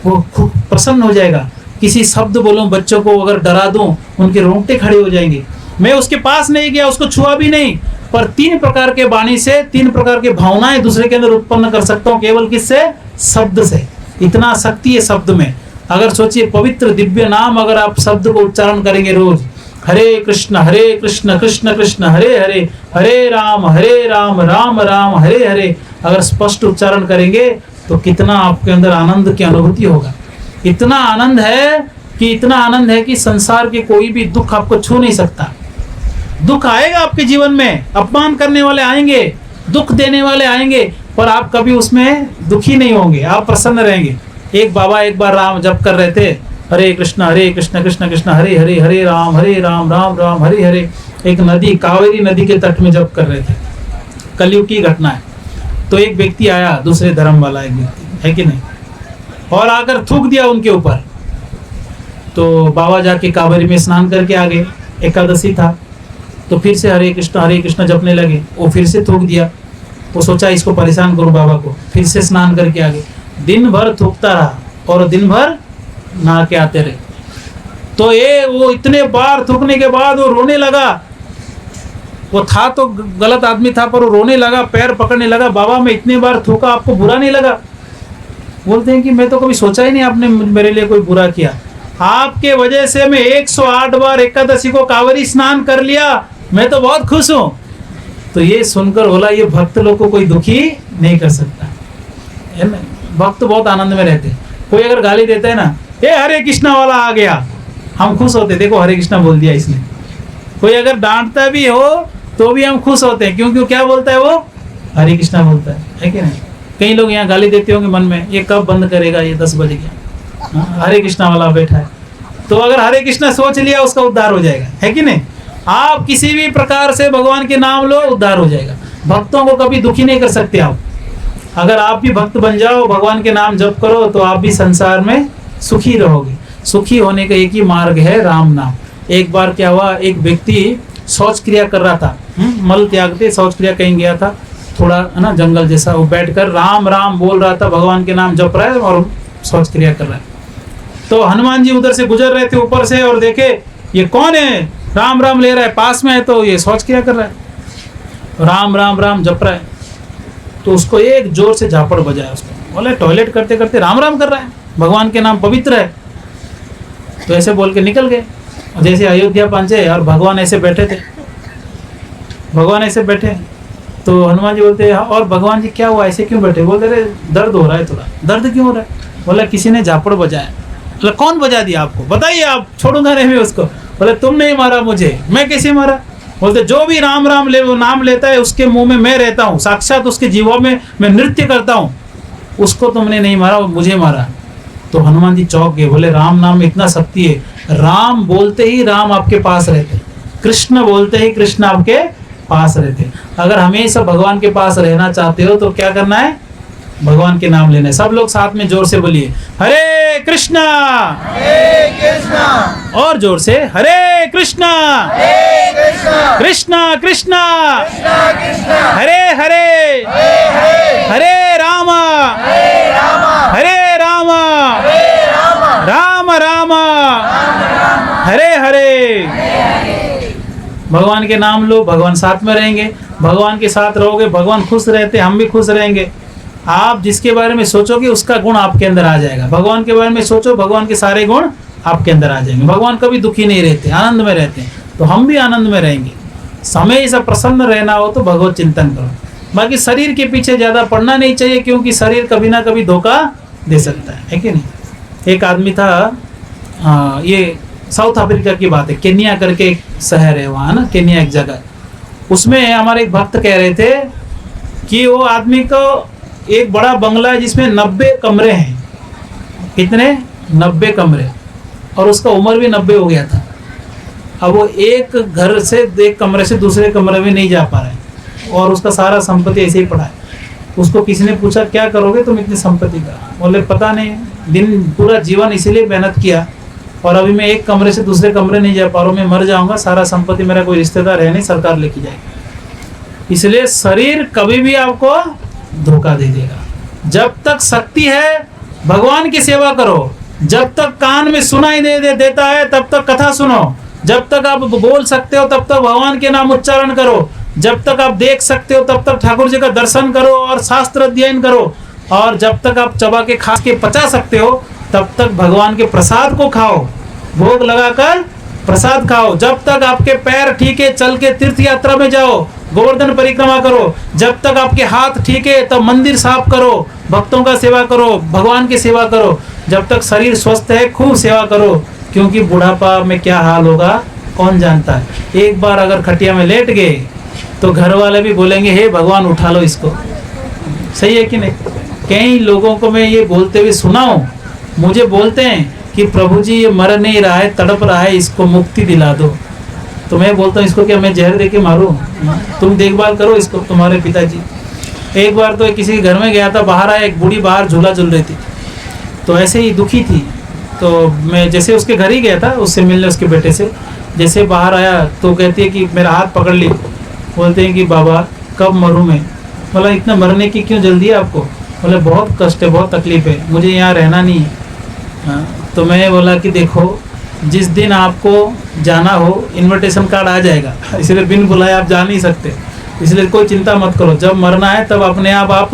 वो खूब प्रसन्न हो जाएगा। किसी शब्द बोलूं, बच्चों को अगर डरा दूं उनके रोंगटे खड़े हो जाएंगे। मैं उसके पास नहीं गया, उसको छुआ भी नहीं, पर 3 प्रकार के वाणी से 3 प्रकार के भावनाएं दूसरे के अंदर उत्पन्न कर सकता हूँ, केवल किससे? शब्द से। इतना शक्ति है शब्द में। अगर सोचिए पवित्र दिव्य नाम अगर आप शब्द को उच्चारण करेंगे रोज, हरे कृष्ण कृष्ण कृष्ण हरे हरे, हरे राम राम राम हरे हरे, अगर स्पष्ट उच्चारण करेंगे तो कितना आपके अंदर आनंद की अनुभूति होगा। इतना आनंद है कि संसार के कोई भी दुख आपको छू नहीं सकता। दुख आएगा आपके जीवन में, अपमान करने वाले आएंगे, दुख देने वाले आएंगे, पर आप कभी उसमें दुखी नहीं होंगे, आप प्रसन्न रहेंगे। एक बाबा एक बार राम जप कर रहे थे, हरे कृष्ण कृष्ण कृष्ण हरे हरे, हरे राम राम राम हरे हरे। एक नदी, कावेरी नदी के तट में जप कर रहे थे। कलयुग की घटना है। तो एक व्यक्ति आया, दूसरे धर्म वाला एक व्यक्ति, है कि नहीं, और आकर थूक दिया उनके ऊपर। तो बाबा जाके कावेरी में स्नान करके आ गए, एकादशी था। तो फिर से हरे कृष्ण जपने लगे। वो फिर से थूक दिया। वो सोचा इसको परेशान करूं बाबा को, फिर से स्नान करके आ गए। दिन भर थूकता रहा और दिन भर नहा के आते रहे। तो वो इतने बार थूकने के बाद वो रोने लगा। वो था तो गलत आदमी था, पर वो रोने लगा, पैर पकड़ने लगा। बाबा मैं इतने बार थूका, आपको बुरा नहीं लगा? बोलते हैं कि मैं तो कभी सोचा ही नहीं आपने मेरे लिए कोई बुरा किया। आपके वजह से मैं 108 बार एकादशी को कावेरी स्नान कर लिया, मैं तो बहुत खुश हूं। तो ये सुनकर बोला ये भक्त लोग को कोई दुखी नहीं कर सकता है ना। भक्त बहुत आनंद में रहते। कोई अगर गाली देता है ना, ये हरे कृष्णा वाला आ गया, हम खुश होते, देखो हरे कृष्णा बोल दिया इसने। कोई अगर डांटता भी हो तो भी हम खुश होते हैं, क्योंकि क्या बोलता है वो? हरे कृष्णा बोलता है कि नहीं। कई लोग यहाँ गाली देते होंगे मन में, ये कब बंद करेगा, ये 10 बज गया, हरे कृष्णा वाला बैठा है। तो अगर हरे कृष्णा सोच लिया उसका उद्धार हो जाएगा, है कि नहीं। आप किसी भी प्रकार से भगवान के नाम लो, उद्धार हो जाएगा। भक्तों को कभी दुखी नहीं कर सकते आप। अगर आप भी भक्त बन जाओ, भगवान के नाम जप करो, तो आप भी संसार में सुखी रहोगे। सुखी होने का एक ही मार्ग है, राम नाम। एक बार क्या हुआ, एक व्यक्ति शौच क्रिया कर रहा था, मल त्यागते शौच क्रिया कहीं गया था, थोड़ा है ना जंगल जैसा। वो बैठकर राम राम बोल रहा था, भगवान के नाम जप रहा है और शौच क्रिया कर रहा है। तो हनुमान जी उधर से गुजर रहे थे ऊपर से, और देखे ये कौन है, राम राम ले रहा है, पास में है तो ये शौच क्रिया कर रहा है, राम राम जप रहा है। तो उसको एक जोर से झापड़ बजाया उसको। बोले टॉयलेट करते करते राम राम कर रहा है, भगवान के नाम पवित्र है। तो ऐसे बोल के निकल गए। जैसे अयोध्या पहुंचे और भगवान ऐसे बैठे थे, भगवान ऐसे बैठे। तो हनुमान जी बोलते हैं और भगवान जी क्या हुआ, ऐसे क्यों बैठे? बोलते रहे दर्द हो रहा है थोड़ा। दर्द क्यों हो रहा है? बोला किसी ने झापड़ बजाया। बोले कौन बजा दिया आपको, बताइए, आप छोड़ूंगा नहीं मैं उसको। बोले तुम नहीं मारा मुझे, मैं कैसे मारा? बोलते जो भी राम राम ले वो नाम लेता है उसके मुंह में मैं रहता हूँ, साक्षात उसके जीवों में मैं नृत्य करता हूँ, उसको तुमने नहीं मारा, वो मुझे मारा। तो हनुमान जी चौंक गए, बोले राम नाम में इतना शक्ति है, राम बोलते ही राम आपके पास रहते, कृष्ण बोलते ही कृष्ण आपके पास रहते। अगर हमेशा भगवान के पास रहना चाहते हो तो क्या करना है? भगवान के नाम लेना है। सब लोग साथ में जोर से बोलिए हरे कृष्णा, और जोर से हरे कृष्णा, कृष्णा कृष्णा, हरे हरे, हरे रामा, हरे रामा, राम राम, हरे हरे। भगवान के नाम लो, भगवान साथ में रहेंगे, भगवान के साथ रहोगे, भगवान खुश रहते, हम भी खुश रहेंगे। आप जिसके बारे में सोचोगे उसका गुण आपके अंदर आ जाएगा। भगवान के बारे में सोचो, भगवान के सारे गुण आपके अंदर आ जाएंगे। भगवान कभी दुखी नहीं रहते, आनंद में रहते हैं, तो हम भी आनंद में रहेंगे। हमेशा प्रसन्न रहना हो तो भगवत चिंतन करो। बाकी शरीर के पीछे ज्यादा पड़ना नहीं चाहिए, क्योंकि शरीर कभी ना कभी धोखा दे सकता है कि नहीं। एक आदमी था, ये साउथ अफ्रीका की बात है, केन्या करके एक शहर है वहाँ ना, केन्या एक जगह, उसमें हमारे एक भक्त कह रहे थे कि वो आदमी को एक बड़ा बंगला है जिसमें 90 कमरे हैं। कितने? 90 कमरे, और उसका उम्र भी 90 हो गया था। अब वो एक घर से एक कमरे से दूसरे कमरे में नहीं जा पा रहा है, और उसका सारा संपत्ति ऐसे ही पड़ा है। उसको किसी ने पूछा क्या करोगे तुम इतनी संपत्ति का? बोले पता नहीं, दिन पूरा जीवन इसीलिए मेहनत किया, और अभी मैं एक कमरे से दूसरे कमरे नहीं जा पा रहा हूँ, मैं मर जाऊंगा, सारा संपत्ति मेरा कोई रिश्तेदार है नहीं, सरकार लेके जाएगी। इसलिए शरीर कभी भी आपको धोखा दे देगा। जब तक शक्ति है भगवान की सेवा करो, जब तक कान में सुनाई देता है तब तक कथा सुनो, जब तक आप बोल सकते हो तब तक भगवान के नाम उच्चारण करो, जब तक आप देख सकते हो तब तक ठाकुर जी का दर्शन करो और शास्त्र अध्ययन करो, और जब तक आप चबा के खा के पचा सकते हो तब तक भगवान के प्रसाद को खाओ, भोग लगाकर प्रसाद खाओ। जब तक आपके पैर ठीक है चल के तीर्थ यात्रा में जाओ, गोवर्धन परिक्रमा करो, जब तक आपके हाथ ठीक है तब मंदिर साफ करो, भक्तों का सेवा करो, भगवान की सेवा करो। जब तक शरीर स्वस्थ है खूब सेवा करो, क्योंकि बुढ़ापा में क्या हाल होगा कौन जानता है। एक बार अगर खटिया में लेट गए तो घर वाले भी बोलेंगे हे भगवान उठा लो इसको। सही है कि नहीं? कई लोगों को मैं ये बोलते हुए सुना हूं, मुझे बोलते हैं कि प्रभु जी ये मर नहीं रहा है, तड़प रहा है, इसको मुक्ति दिला दो। तो मैं बोलता हूँ इसको क्या मैं जहर दे के मारूं? तुम देखभाल करो इसको, तुम्हारे पिताजी। एक बार तो किसी के घर में गया था, बाहर आया, एक बूढ़ी बाहर झूला झूल रही थी, तो ऐसे ही दुखी थी। तो मैं जैसे उसके घर ही गया था उससे मिलने, उसके बेटे से, जैसे बाहर आया तो कहती है कि मेरा हाथ पकड़ ली, बोलते हैं कि बाबा कब मरूं मैं? बोला इतना मरने की क्यों जल्दी है आपको? बोले बहुत कष्ट है, बहुत तकलीफ है, मुझे यहाँ रहना नहीं है। हाँ, तो मैं बोला कि देखो जिस दिन आपको जाना हो इनविटेशन कार्ड आ जाएगा, इसलिए बिन बुलाए आप जा नहीं सकते, इसलिए कोई चिंता मत करो, जब मरना है तब अपने आप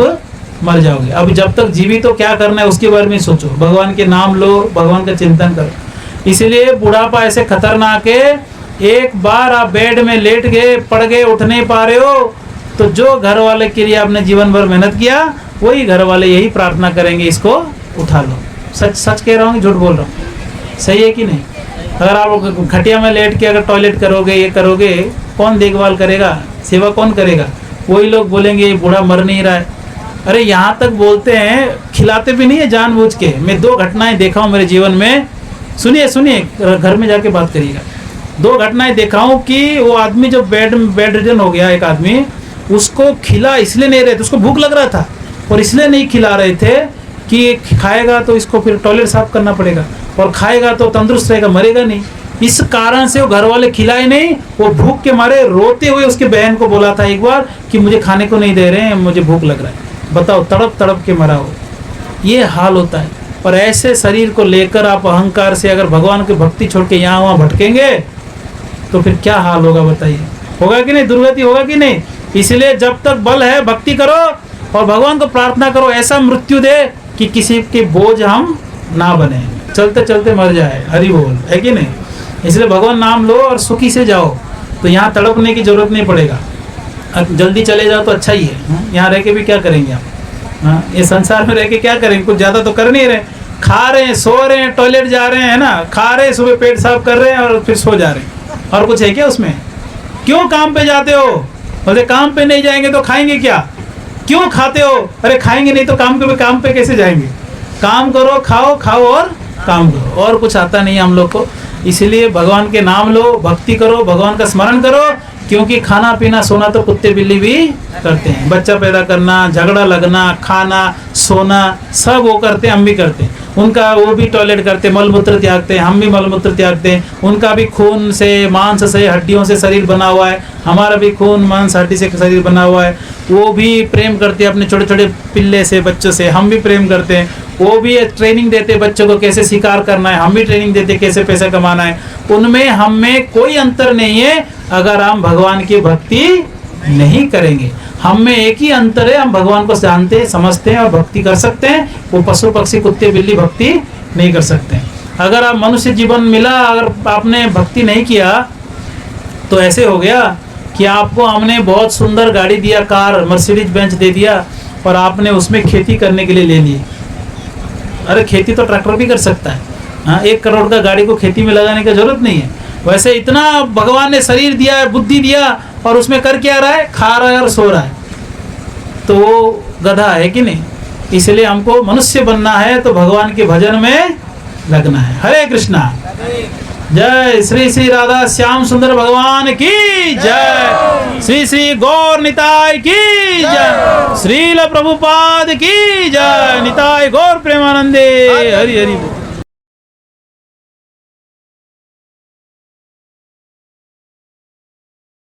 मर जाओगे। अब जब तक जीवित तो क्या करना है उसके बारे में सोचो, भगवान के नाम लो, भगवान का चिंतन करो। इसलिए बुढ़ापा ऐसे खतरनाक है, एक बार आप बेड में लेट गए, पड़ गए, उठ नहीं पा रहे हो, तो जो घर वाले के लिए आपने जीवन भर मेहनत किया वही घर वाले यही प्रार्थना करेंगे इसको उठा लो। सच सच कह रहा हूँ, झूठ बोल रहा हूँ? सही है कि नहीं? अगर आप खटिया में लेट के अगर टॉयलेट करोगे, ये करोगे, कौन देखभाल करेगा, सेवा कौन करेगा? वही लोग बोलेंगे बूढ़ा मर नहीं रहा है। अरे यहाँ तक बोलते हैं, खिलाते भी नहीं है जानबूझ के। मैं 2 घटनाएं देखा हूँ मेरे जीवन में, सुनिए सुनिए, घर में जाके बात करिएगा। 2 घटनाएं देखा हूँ कि वो आदमी जो बेड रिडन हो गया, एक आदमी, उसको खिला इसलिए नहीं रहे थे, उसको भूख लग रहा था और इसलिए नहीं खिला रहे थे कि खाएगा तो इसको फिर टॉयलेट साफ करना पड़ेगा, और खाएगा तो तंदुरुस्त रहेगा, मरेगा नहीं। इस कारण से वो घर वाले खिलाए नहीं, वो भूख के मारे रोते हुए उसके बहन को बोला था एक बार कि मुझे खाने को नहीं दे रहे हैं, मुझे भूख लग रहा है। बताओ, तड़प तड़प के मरा हो। ये हाल होता है। और ऐसे शरीर को लेकर आप अहंकार से अगर भगवान की भक्ति छोड़ के यहाँ वहाँ भटकेंगे तो फिर क्या हाल होगा बताइए? होगा कि नहीं? दुर्गति होगा कि नहीं? इसलिए जब तक बल है भक्ति करो और भगवान को प्रार्थना करो, ऐसा मृत्यु दे कि किसी के बोझ हम ना बने, चलते चलते मर जाए। हरि बोल, है कि नहीं? इसलिए भगवान नाम लो और सुखी से जाओ, तो यहाँ तड़पने की जरूरत नहीं पड़ेगा। जल्दी चले जाओ तो अच्छा ही है। यहाँ रह के भी क्या करेंगे आप? हाँ, ये संसार में रह के क्या करेंगे? कुछ ज़्यादा तो कर नहीं रहे, खा रहे हैं, सो रहे हैं, टॉयलेट जा रहे हैं ना, खा रहे हैं, सुबह पेट साफ कर रहे हैं और फिर सो जा रहे हैं, और कुछ है क्या उसमें? क्यों काम पे जाते हो? बोले काम पे नहीं जाएंगे तो खाएंगे क्या? क्यों खाते हो? अरे खाएंगे नहीं तो काम पे कैसे जाएंगे? काम करो, खाओ, खाओ और काम करो, और कुछ आता नहीं हम लोग को। इसलिए भगवान के नाम लो, भक्ति करो, भगवान का स्मरण करो, क्योंकि खाना पीना सोना तो कुत्ते बिल्ली भी करते हैं। बच्चा पैदा करना, झगड़ा लगना, खाना, सोना, सब वो करते हैं, हम भी करते हैं। उनका वो भी टॉयलेट करते, मलमूत्र त्यागते हैं, हम भी मलमूत्र त्यागते हैं। उनका भी खून से, मांस से, हड्डियों से शरीर बना हुआ है, हमारा भी खून, मांस, हड्डी से शरीर बना हुआ है। वो भी प्रेम करते हैं अपने छोटे छोटे पिल्ले से, बच्चों से, हम भी प्रेम करते हैं। वो भी ट्रेनिंग देते हैं बच्चों को कैसे शिकार करना है, हम भी ट्रेनिंग देते हैं कैसे पैसा कमाना है। उनमें हम में कोई अंतर नहीं है अगर हम भगवान की भक्ति नहीं करेंगे। हम में एक ही अंतर है, हम भगवान को जानते हैं, समझते हैं और भक्ति कर सकते हैं। वो पशु पक्षी कुत्ते बिल्ली भक्ति नहीं कर सकते। अगर आप मनुष्य जीवन मिला, अगर आपने भक्ति नहीं किया तो ऐसे हो गया कि आपको हमने बहुत सुंदर गाड़ी दिया, कार, मर्सिडीज बेंच दे दिया, और आपने उसमें खेती करने के लिए ले ली। अरे खेती तो ट्रैक्टर भी कर सकता है। हाँ, 1 करोड़ का गाड़ी को खेती में लगाने की जरूरत नहीं है। वैसे इतना भगवान ने शरीर दिया है, बुद्धि दिया, और उसमें कर क्या रहा है? खा रहा है और सो रहा है। तो वो गधा है कि नहीं? इसलिए हमको मनुष्य बनना है तो भगवान के भजन में लगना है। हरे कृष्णा। जय श्री श्री राधा श्याम सुंदर भगवान की जय। श्री श्री गौर निताय की जय। श्रील प्रभुपाद की जय। निताय गौर प्रेमानंदे। हरि हरि बोल।